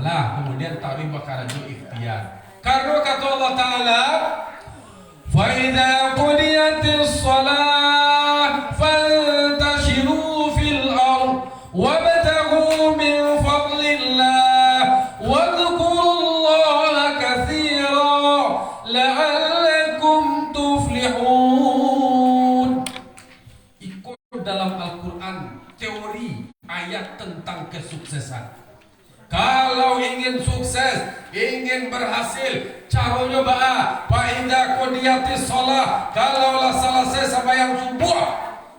Lah kemudian tawi bakal ada ikhtiar. Karena kata Allah Ta'ala, فَإِذَا قُضِيَتِ الصَّلَاةُ فَانْتَشِرُوا فِي الْأَرْضِ وَابْتَغُوا مِنْ فَضْلِ اللَّهِ وَاذْكُرُوا اللَّهَ كَثِيرًا لَعَلَّكُمْ تُفْلِحُونَ. Ikut dalam Al-Quran teori ayat tentang kesuksesan. Kalau ingin sukses, ingin berhasil, caranya fa'idha qodiyatis shalah, kalaulah selesai sembahyang subuh,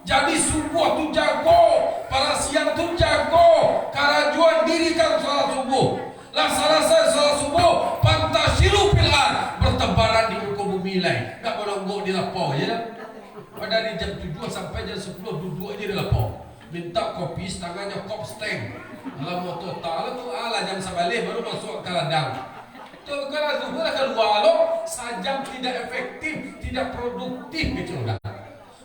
jadi subuh tu jago, para siang tu jago, karajuan dirikan salat subuh. Lah selesai salat subuh, pantashiru fil ard, bertebaran di muka bumi lain. Tak menunggu di lapau ya. Pada dari jam 7 sampai jam 10 duduk aja di lapau. Minta kopi setengahnya kop steng. Lama total tu jam sebalik baru masuk ke ladang. Tu kalau zuhur keluar lo sajam tidak efektif, tidak produktif gitu dah.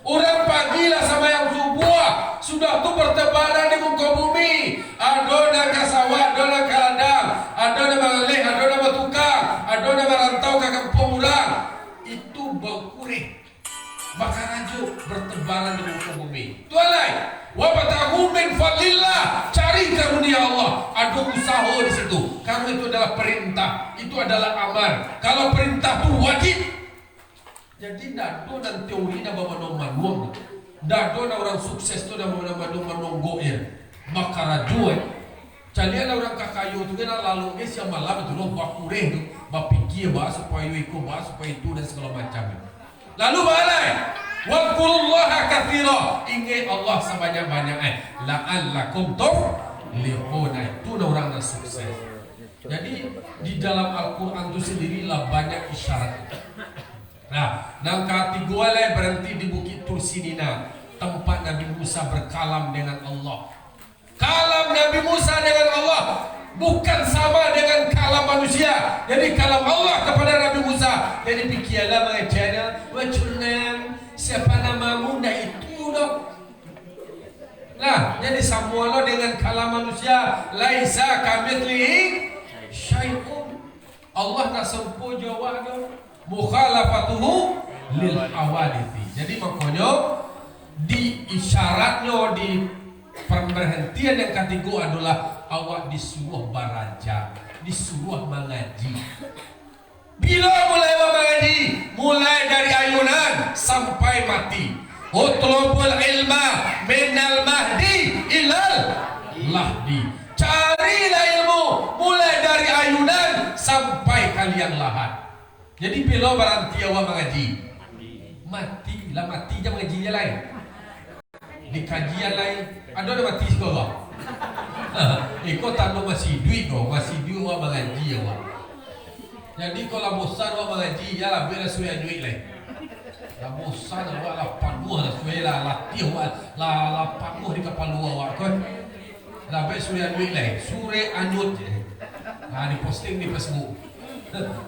Orang pagilah sama yang subuh sudah tu bertebaran di muka bumi. Ada nak ke sawah, ada nak ke ladang, ada nak mengalih, ada nak bertukang, ada nak merantau ke kampung orang. Itu berkurih. Bakar rajuk bertebaran di muka bumi. Tualai, wabtagu min fadlillah, cari karunia Allah. Ada usaha di situ. Karena itu adalah perintah, itu adalah amar. Kalau perintah itu wajib. Jadi dado dan teori dah bawa manuang. Dado dan orang sukses tu dah bawa manuang ya. Bakar rajuk. Jadi ada orang kakayo tu kan lalu siang malam itu loh bakureh tu, bapikir supaya ikut supaya itu dan segala macam. Lalu balai wadkurullaha katsira, ingat Allah sebanyak-banyaknya, la'allakum tuflihun. Itu orang yang sukses. Jadi di dalam Al-Quran itu sendirilah banyak isyarat. Nah, dan ketiga lah berhenti di Bukit Tursinina, tempat Nabi Musa berkalam dengan Allah. Kalam Nabi Musa dengan Allah bukan sama dengan kalam manusia. Jadi kalam Allah kepada Nabi Musa. Jadi fikirlah bacanya, wajulnam, siapa namamu? Dah itu dong. Nah, jadi semua lo dengan kalam manusia. Laisa kamitslihi syai'un. Allah nak sempu jawabnya. Mukhalafatuhu lil awalithi. Jadi makanya di isyaratnya di pemberhentian yang ketiga adalah awak disuruh beraja, disuruh mengaji. Bila mulai mengaji? Mulai dari ayunan sampai mati. Utlubul ilma minal mahdi ilal lahdi. Carilah ilmu mulai dari ayunan sampai kalian lahat. Jadi bila berhenti awak mengaji, matilah, mati je mengaji je lain. Di kajian lain ada mati sekolah. Kau tak ada masih duit kau, masih duit awak mengaji awak. Jadi kalau bosan awak mengaji, ya lah bila suai duit lain. Lah bosan awak lah panuh lah suai lah latih awak lah panuh di kepala awak kan. Lah bila suai duit lain, sure anyut je. Di posting di Facebook.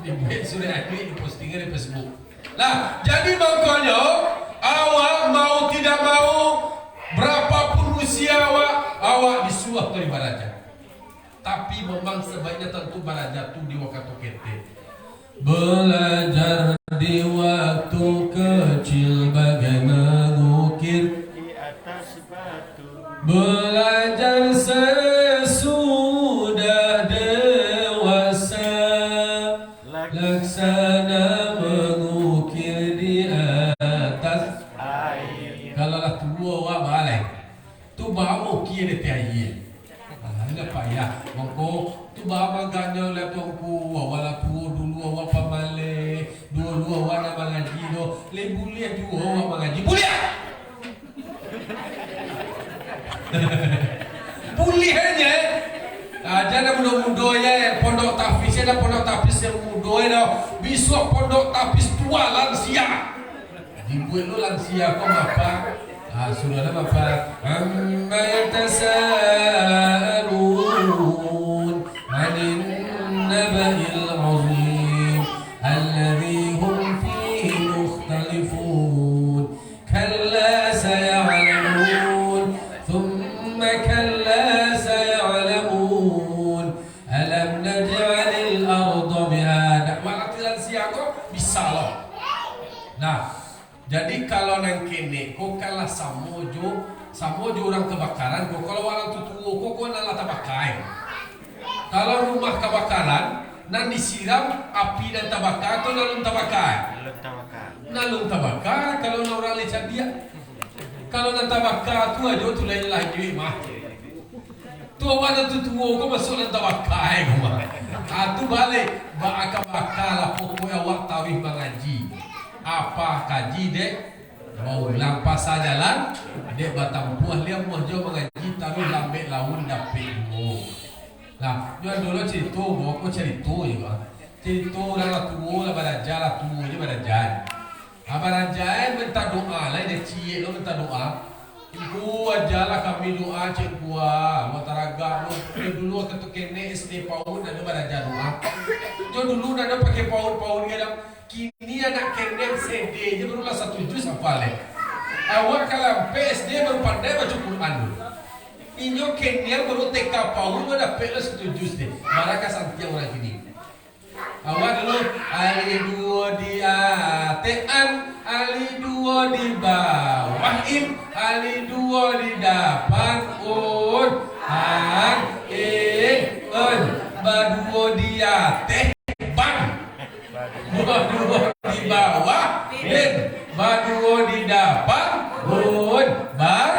Dibuat sudah ini dipostingnya di Facebook. Nah, jadi makanya awak mau tidak mau berapapun usia awak disuap dari baraja. Tapi memang sebaiknya tentu baraja tu di waktu kete. Belajar di waktu kecil bagai mengukir di atas batu. Belajar sesudah dewasa laksana mengukir di atas Air. kalau lah tua wak balai tu bawa ukir di air. Enggak payah mongko tu bawa maganya lah tuanku wala tua dulu awak pamale dulu awak nak mengaji do le buliah juga awak mengaji buliah. Buliahnya aja nak muda-muda ya pondok tapis ada pondok tapis yang muda ya besok pondok tapis tua lansia dibuat lo lansia kau apa sudah nama apa amma yatasaalun anin naba'il azim alladhi hum fihi mukhtalifun kalla saya'lamun thumma kalla saya'lamun alam naj'alil arda mihada malah lansia kau bisa loh. Nah, jadi kalau nang kene kok kalah samojo orang kebakaran kok kalau orang tutuo kok nala tabakai. Kalau rumah kebakaran nan disiram api dan tabakar atau nalun tabakar? Nalun tabakar kalau orang lecak dia. Kalau nan tabakar tu aja tu lain lagi mah. Tu mana tutuo kok masuk nan tabakar kok mah. Atu balik ba akabakar pokoknya awak tawih mengaji. Apa kaji dek mau lampas jalan dek batang buah dia mau jauh mengaji taruh lambe laun dapet mo. Nah, jual dulu cerita, bawa cerita juga. Cerita orang tua lah berajar lah tua je berajar. Berajar minta doa lah dia cie lo minta doa. Ibu ajalah kami doa cik gua, buat taraga lo. Dulu waktu kene SD PAUD ada berajar doa. Jo dulu ada pakai PAUD dia. Kini anak kene CD je barulah 1 juz hafal. Awak kalau PSD baru pandai baca Quran dulu. Inyo kene baru TK PAUD baru dapat 1 juz deh. Maraka santiang orang kini. Awak dulu ali 2 di atean, ali 2 di bawah im, ali 2 di depan un, an, en, ba 2 di atas ban. Ba 2 di bawah bin, ba 2 di depan bun, bar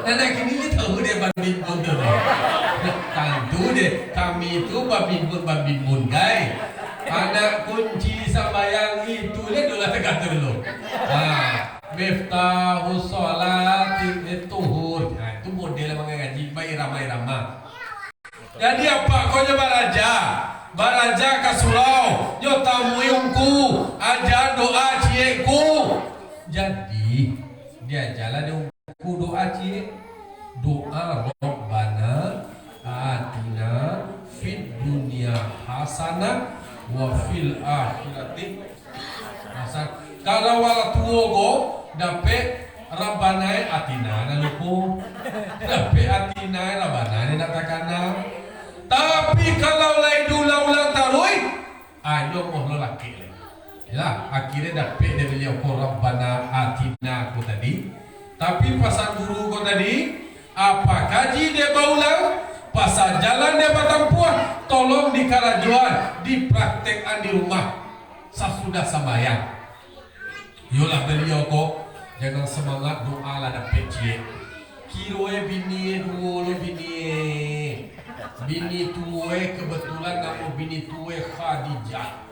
anak ini tahu dia babin bun tu. Tentu deh kami itu babin bun guys. Anak kunci sambayang itu dia dulu kata dulu. Miftahus sholat tuhur. Nah, itu model mengaji bayi ramai-ramai. Jadi apa kau baraja ke surau, yo tamuyungku, aja doa cieku. Jadi dia jalan dia ku doa cie, doa Rabbana atina fid dunya hasanah wa fil akhirati hasanah. Kalau wala tuogo dapat Rabbana atina naluku, dapat atina Rabbana ni nak takana. Tapi kalau lain ulang tarui, ayo mohon laki lagi. Ya, akhirnya dapat dari beliau Rabbana atina aku tadi. Tapi pasal guru kau tadi, apa kaji dia baulang, pasal jalan dia batang puah, tolong dikarajuan, dipraktekkan di rumah. Sesudah sembahyang. Yolah beliau kau, jangan semangat doa lah dapat cie. Kiroe bini dulu bini tuwe kebetulan nama bini tuwe Khadijah.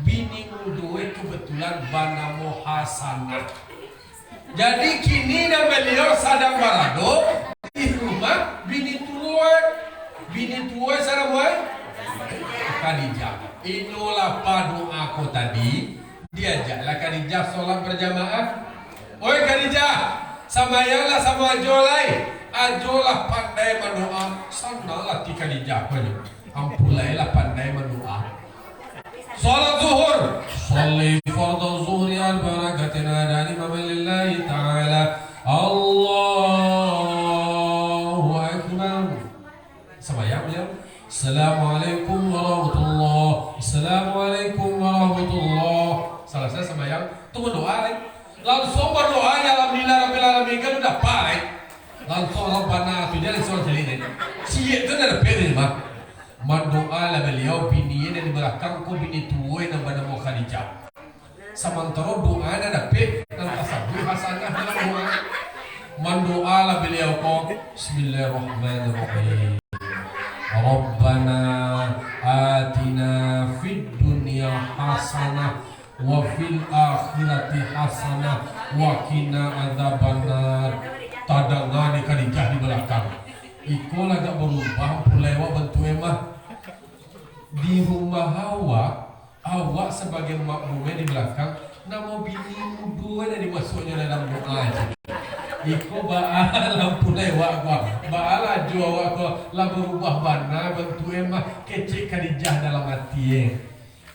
Bini mudoe kebetulan banamo Hasanah. Jadi kini dah beliau sadang barado di rumah bini tuwe sarang Khadijah. Inilah padu aku tadi diajaklah Khadijah sholat berjamaah. Oi Khadijah, samayanglah sama ajolai. Ajolah pandai mendoa, sanalah ti Khadijah banyak. Ampulailah pandai mendoa. Salat zuhur. Salli fardhu zuhri al-barakatina dari imam lillahi ta'ala. Allahu Akbar. Sembahyang beliau. Assalamualaikum warahmatullahi. Assalamualaikum warahmatullahi. Selesai sembahyang, tunggu doa. Langsung berdoanya alhamdulillah rabbil alamin kan udah baik. Langsung Rabbana tu dia langsung jadi. Siap tu dah beda mah. Mendoa lah beliau bini yang di belakang ko bini tua yang nama Khadijah. Sementara doa ada dapat dan tasabbuh hasanah dalam doa. Mendoa lah beliau ko Bismillahirrahmanirrahim. Rabbana atina fid dunya hasanah wa fil akhirati hasanah wa qina adzabannar. Tadangani Khadijah di belakang. Iko lagak berubah pulewa bentuk emah di rumah awak sebagai makmumnya di belakang nama bini dua yang dimasuknya dalam doa. Iko baalah pulewa gua baalah jua gua lah berubah bana bentuk emah kecik Khadijah dalam hati.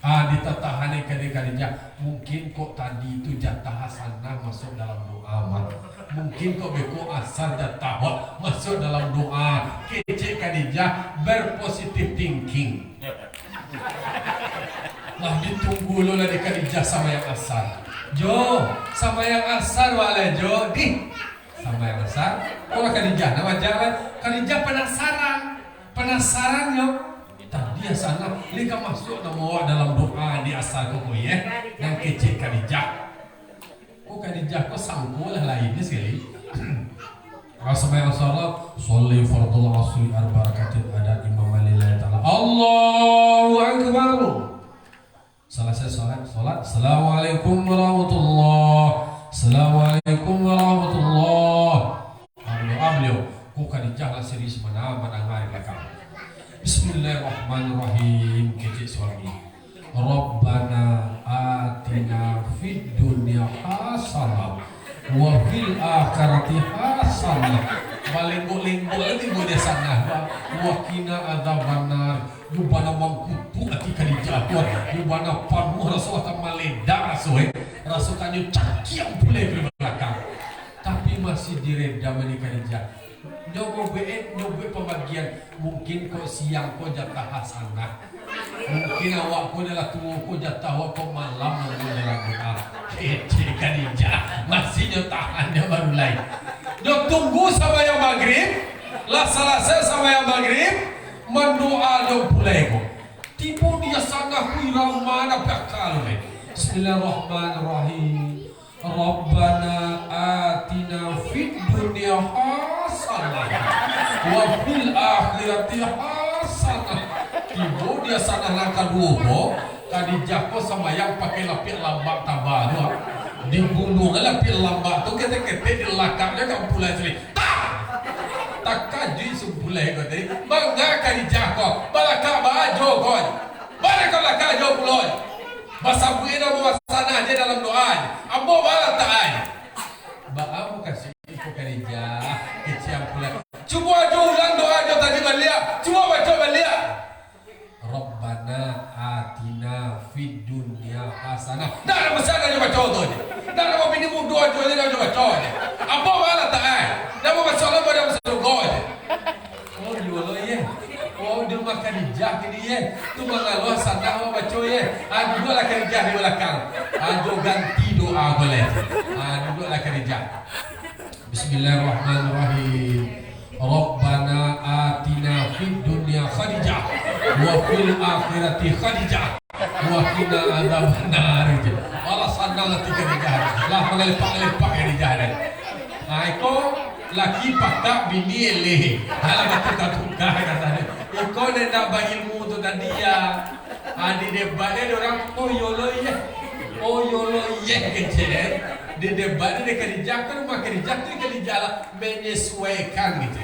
Ditatahani Khadijah mungkin kok tadi itu jatah hasanah masuk dalam doa mah. Mungkin kok beko asal jatah masuk dalam doa. Kecik Khadijah berpositif thinking. Lah ditunggu lo lah di Khadijah sama yang asal. Jo sama yang asal wala Jo di sama yang asal. Kalau Khadijah nama jalan Khadijah penasaran yo. Tadi sana lika masuk nama dalam doa di asal kok ya yang kecil Khadijah. Kok Khadijah kok sanggup lah lainnya sekali. Rasulullah sallallahu sholli fardhu asri arba'atin ada imam lillahi ta'ala. Allahu akbar. Selesai salat. Assalamualaikum warahmatullahi. Assalamualaikum warahmatullahi. Beliau kok Khadijah lah serius mendengar belakang. Bismillahirrahmanirrahim. Kecik suami. Rabbana atina fid dunya hasanah wa fil akhirati hasanah. Balenggo-lenggo lagi gua dia sana. Wa qina adzabannar. Yubana mangkutu ati Khadijah tuan. Yubana panuh Rasulullah maleda rasul. Rasul kanyu cakiam pule di belakang. Tapi masih direda mani Khadijah. Nyoba pembagian mungkin kok siang kok jatah hasanah, mungkin awak kok adalah tua kok jatah awak kok malam dalam doa. Kecil Khadijah masih nyotahannya baru lain. Dok tunggu sampai yang maghrib, lah selesai sampai yang maghrib, mendoa dok pulai kok. Tiba dia sana hirau mana bakal ni. Bismillahirrahmanirrahim. Rabbana atina fid dunya hasanah wa fil akhirati hasanah. Tiba dia sana langkah dua Khadijah ko sama yang pakai lapik lambak tabah dibunuh lapik lambak tu kete-kete di lakaknya kan pulai sini tak kaji sepulai ko tadi bangga Khadijah ko balaka bajo ko balaka lakajo pulai basa buina bawa sana dia dalam doa ambo bala ta'ay baamu kasih itu Khadijah keciam pula cuba aja ulang doa aja tadi balia cuba baca balia Rabbana atina fid dunya hasanah dah ada besar aja baca tu aja dah ada bini muda aja dia baca aja ambo bala ta'ay dah mau baca Allah pada masuk aja oh jual ya. Oh di rumah Khadijah ini ya. Tu mengaluh sana mau baca ya. Duduklah Khadijah di belakang. Ganti doa boleh. Duduklah Khadijah. Bismillahirrahmanirrahim. Rabbana atina fid dunya Khadijah wa fil akhirati Khadijah wa qina adzabannar. Allah sanang hati Khadijah. Lah mengelepak-lepak Khadijah dan. Iko laki patak bini eleh. Halah tukar-tukar katanya. Iko nak bagi ilmu tu tadi ya. Di debat dia orang oh yolo ye kecil. Di debat dia Khadijah kan rumah Khadijah tu Khadijah lah menyesuaikan gitu.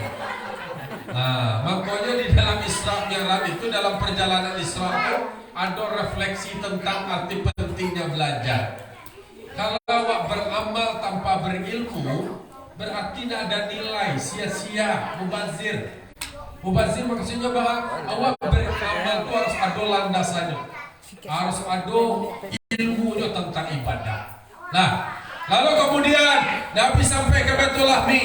Makanya di dalam Isra Mi'raj itu dalam perjalanan Isra itu ada refleksi tentang arti pentingnya belajar. Kalau awak beramal tanpa berilmu berarti tidak ada nilai, sia-sia, mubazir. Mubazir maksudnya bahwa awak beramal itu harus ada landasannya. harus ada ilmunya tentang ibadah. Nah, lalu kemudian Nabi sampai ke Baitul Lahmi.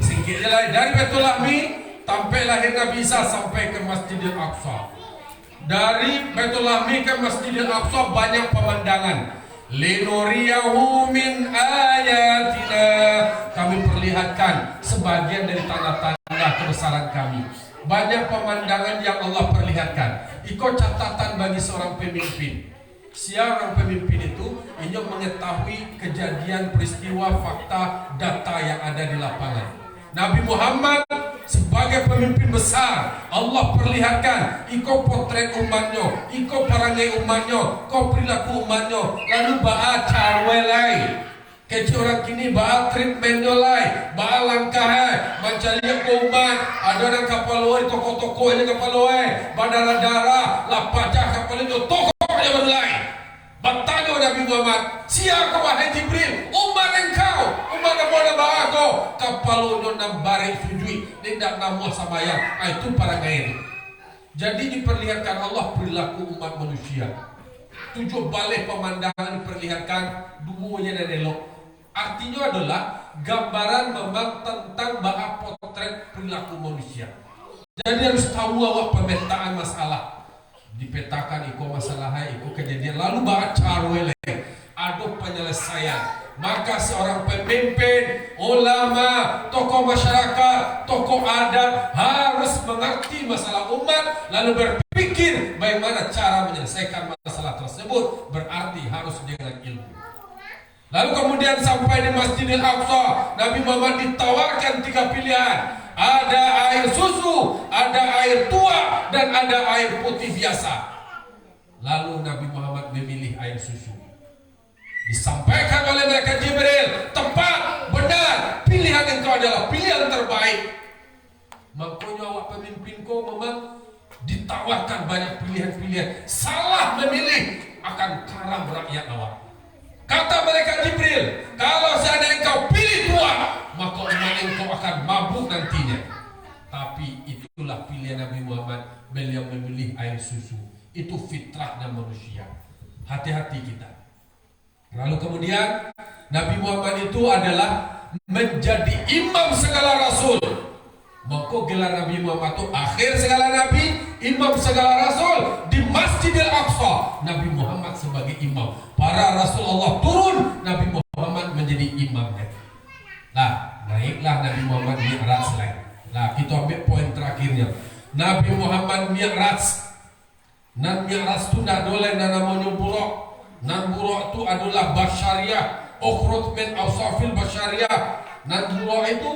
Singkir je lah, dari Baitul Lahmi sampai lahir Nabi Isa sampai ke Masjidil Aqsa. Dari Baitul Lahmi ke Masjidil Aqsa banyak pemandangan. Linuriyahu min ayatina, kami perlihatkan sebagian dari tanda-tanda kebesaran kami. Banyak pemandangan yang Allah perlihatkan. Ikut catatan bagi seorang pemimpin. Seorang pemimpin itu ingin mengetahui kejadian, peristiwa, fakta, data yang ada di lapangan. Nabi Muhammad sebagai pemimpin besar, Allah perlihatkan iko potret umatnya, iko perangai umatnya, iko perilaku umatnya, lalu ba'a carwelai. Kecil orang kini ba'a treatmentnya lai, ba'a langkah mencari umat, ada orang kapal luar, toko-toko ini kapal luar, bandara-dara, lapacah kapal itu, toko yang berlai. Bertanya Nabi Muhammad, siapa wahai Jibril? Umat engkau, umat kepada ba'ako, kapal luar nambari sujui, tidak namuah samayang, itu para gair. Jadi diperlihatkan Allah perilaku umat manusia. Tujuh balik pemandangan diperlihatkan duanya dan elok. Artinya adalah gambaran memang tentang baha potret perilaku manusia. Jadi harus tahu awak pemetaan masalah. Dipetakan iko masalahnya, iko kejadian, lalu baha carwele, ada penyelesaian. Maka seorang pemimpin, ulama, tokoh masyarakat, tokoh adat harus mengerti masalah umat, lalu berpikir bagaimana cara menyelesaikan masalah tersebut. Berarti harus dengan ilmu. Lalu kemudian sampai di Masjidil Aqsa, Nabi Muhammad ditawarkan 3 pilihan. Ada air susu, ada air tua, dan ada air putih biasa. Lalu Nabi Muhammad memilih air susu. Disampaikan oleh malaikat Jibril, tepat, benar, pilihan engkau adalah pilihan terbaik. Makanya awak pemimpin kau memang ditawarkan banyak pilihan-pilihan. Salah memilih akan karam rakyat awak. Kata malaikat Jibril, kalau seandainya engkau pilih tua, maka umat engkau akan mabuk nantinya. Tapi itulah pilihan Nabi Muhammad, beliau memilih air susu. Itu fitrahnya manusia. Hati-hati kita. Lalu kemudian Nabi Muhammad itu adalah menjadi imam segala rasul. Maka gelar Nabi Muhammad itu akhir segala nabi, imam segala rasul. Di Masjidil Aqsa Nabi Muhammad sebagai imam. Para Rasulullah turun, Nabi Muhammad menjadi imamnya. Nah, naiklah Nabi Muhammad Mi'raj lain. Nah, kita ambil poin terakhirnya. Nabi Muhammad Mi'raj. Nan Mi'raj itu tidak boleh namanya buruk. Nan buruk itu adalah basyariah, ukhrut min awsafil basyariah. Nan buruk itu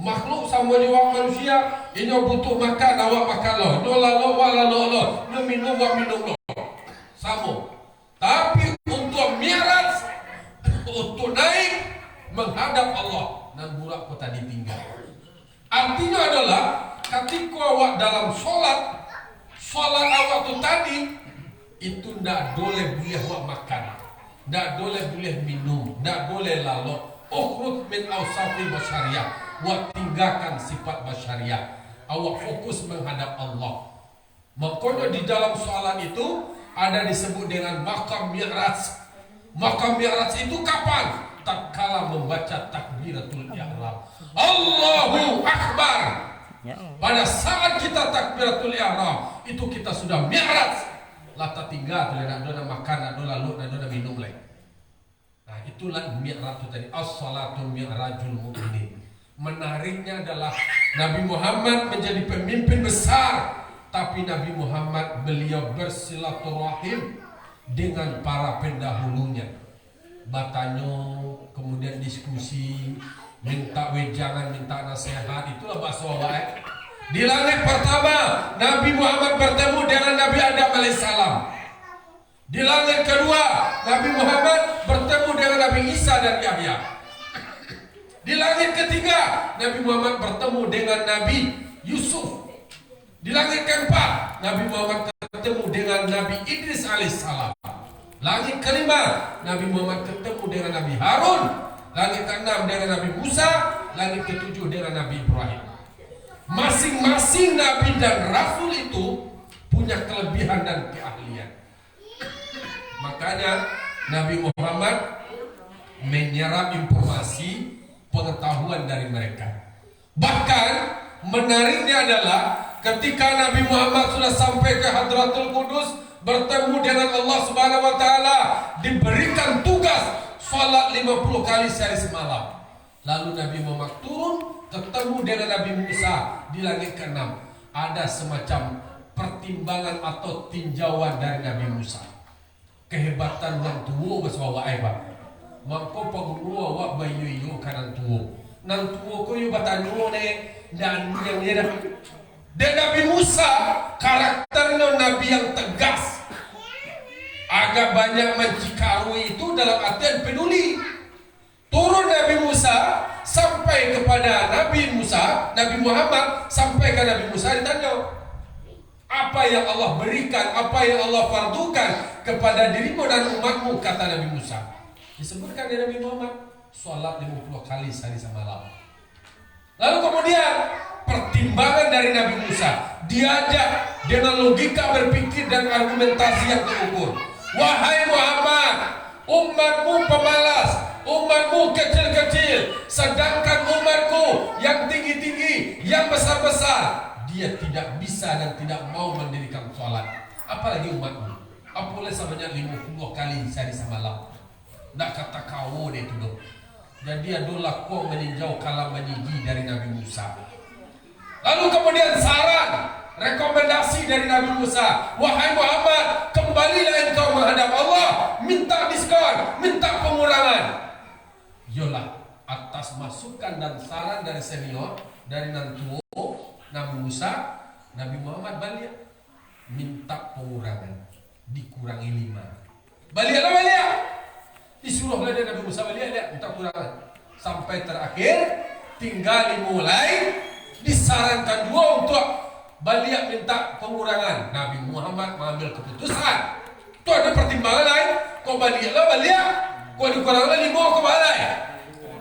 makhluk sama jiwa manusia. Ini butuh makan, awak makan loh. No lalu, walalu loh. No minum, wak minum loh. Sama. Tapi untuk Mi'raj, untuk naik menghadap Allah, nan buruk kau tadi tinggal. Artinya adalah ketika awak dalam sholat awak tu tadi itu ndak boleh awak makan, ndak boleh minum, ndak boleh lalu. Ukhrut min awsafil basyariah, awak tinggalkan sifat basyariah. Awak fokus menghadap Allah. Makanya di dalam sholat itu ada disebut dengan maqam Mi'raj. Maqam Mi'raj itu kapan? Tatkala membaca takbiratul ihram. Allahu Akbar. Pada saat kita takbiratul ihram, itu kita sudah Mi'raj. Lata tinggal nak dona makan, nak dona lalu, nak dona minum lagi. Nah, itulah Mi'raj itu tadi. As-salatu mi'rajul mu'minin. Menariknya adalah Nabi Muhammad menjadi pemimpin besar. Tapi Nabi Muhammad beliau bersilaturahim dengan para pendahulunya. Batanyo, kemudian diskusi, minta wejangan, minta nasihat. Itulah bahasa Allah. Di langit pertama Nabi Muhammad bertemu dengan Nabi Adam alaihissalam. Di langit kedua Nabi Muhammad bertemu dengan Nabi Isa dan Yahya. Di langit ketiga Nabi Muhammad bertemu dengan Nabi Yusuf. Di langit keempat Nabi Muhammad ketemu dengan Nabi Idris alaihissalam. Langit kelima Nabi Muhammad ketemu dengan Nabi Harun. Langit keenam dengan Nabi Musa. Langit ketujuh dengan Nabi Ibrahim. Masing-masing Nabi dan Rasul itu punya kelebihan dan keahlian. Makanya Nabi Muhammad menyerap informasi pengetahuan dari mereka. Bahkan menariknya adalah ketika Nabi Muhammad sudah sampai ke Hadratul Qudus, bertemu dengan Allah Subhanahu wa taala, diberikan tugas salat 50 kali sehari semalam. Lalu Nabi Muhammad turun ketemu dengan Nabi Musa di langit ke-6. Ada semacam pertimbangan atau tinjauan dari Nabi Musa. Kehebatan orang tua bersama Pak. Mangko paguluwa wa bayu kanan tua. Nang tua ko yu batanu ne dan yang dia. Dan Nabi Musa karakternya Nabi yang tegas. Agak banyak mencikarui itu dalam artian peduli. Turun Nabi Musa sampai kepada Nabi Muhammad sampai ke Nabi Musa ditanya, apa yang Allah berikan, apa yang Allah fardukan kepada dirimu dan umatmu, kata Nabi Musa. Disebutkan di Nabi Muhammad, sholat 50 kali sehari semalam. Lalu kemudian pertimbangan dari Nabi Musa diajak dengan logika berpikir dan argumentasi yang terukur. Wahai Muhammad, umatmu pemalas, umatmu kecil-kecil, sedangkan umatku yang tinggi-tinggi, yang besar-besar, dia tidak bisa dan tidak mau mendirikan sholat. Apalagi umatmu, apalagi sebanyak 50 kali sehari semalam. Nak kata kau deh itu dong. Jadi adalah kau meninjau kalam meninggi dari Nabi Musa. Lalu kemudian saran, rekomendasi dari Nabi Musa, wahai Muhammad, kembalilah engkau menghadap Allah, minta diskon, minta pengurangan. Yolah, atas masukan dan saran dari senior, dari nantuo Nabi Musa, Nabi Muhammad balik minta pengurangan, dikurangi 5. Balik. Disuruh oleh Nabi Musa balik minta pengurangan. Sampai terakhir tinggal dimulai, disarankan 2 untuk balik minta pengurangan. Nabi Muhammad mengambil keputusan. Itu ada pertimbangan lain. Kau balik. Kau dikurangkan 5 kau balik.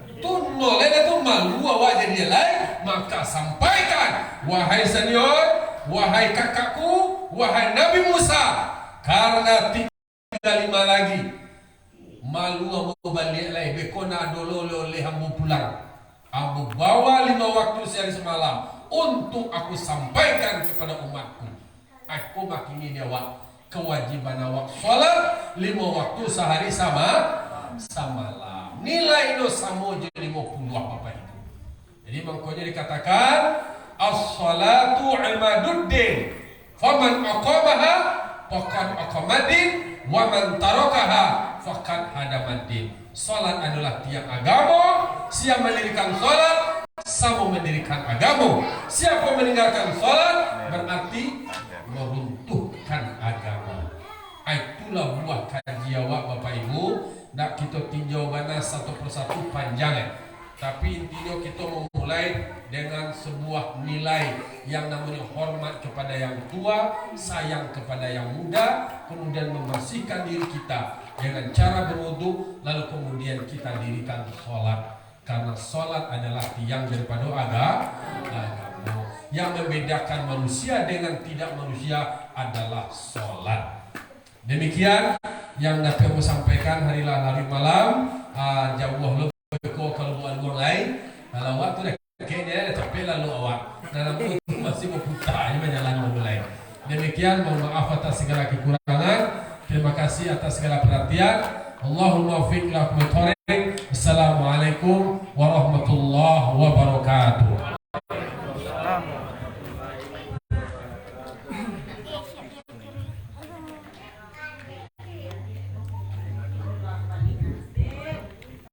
Itu nolai itu malu awak jadi lain. Maka sampaikan, wahai senior, wahai kakakku, wahai Nabi Musa, karena tinggal 5 lagi, malu amu balik lagi. Bekona dolo oleh amu pulang. Amu bawa 5 waktu sehari semalam untuk aku sampaikan kepada umatku. Aku makini dia kewajiban awak sholat 5 waktu sehari semalam. Nilai itu sama jadi 50 apa itu. Jadi makanya dikatakan as-salatu imaduddin. Faman aqamaha faqad aqamaddin wa man tarakaha faqad hadamaddin. Salat adalah tiang agama. Siapa mendirikan salat sama mendirikan agama. Siapa meninggalkan salat berarti meruntuhkan agama. Itulah buah kaji awak Bapak Ibu. Nak kita tinjau mana satu persatu panjang. Tapi intinya kita memulai dengan sebuah nilai yang namanya hormat kepada yang tua, sayang kepada yang muda, kemudian membersihkan diri kita dengan cara berwudu, lalu kemudian kita dirikan sholat. Karena sholat adalah tiang daripada agama. Yang membedakan manusia dengan tidak manusia adalah sholat. Demikian yang dapat saya sampaikan hari malam. Jauh lebih kalau buat orang lain. Kalau waktu dah kayaknya capek lalu awak. Dan namun masih berputar menjalan mulai. Demikian, mohon maaf atas segala kekurangan. Terima kasih atas segala perhatian. Allahumma fiqh lakum. Assalamualaikum warahmatullahi wabarakatuh.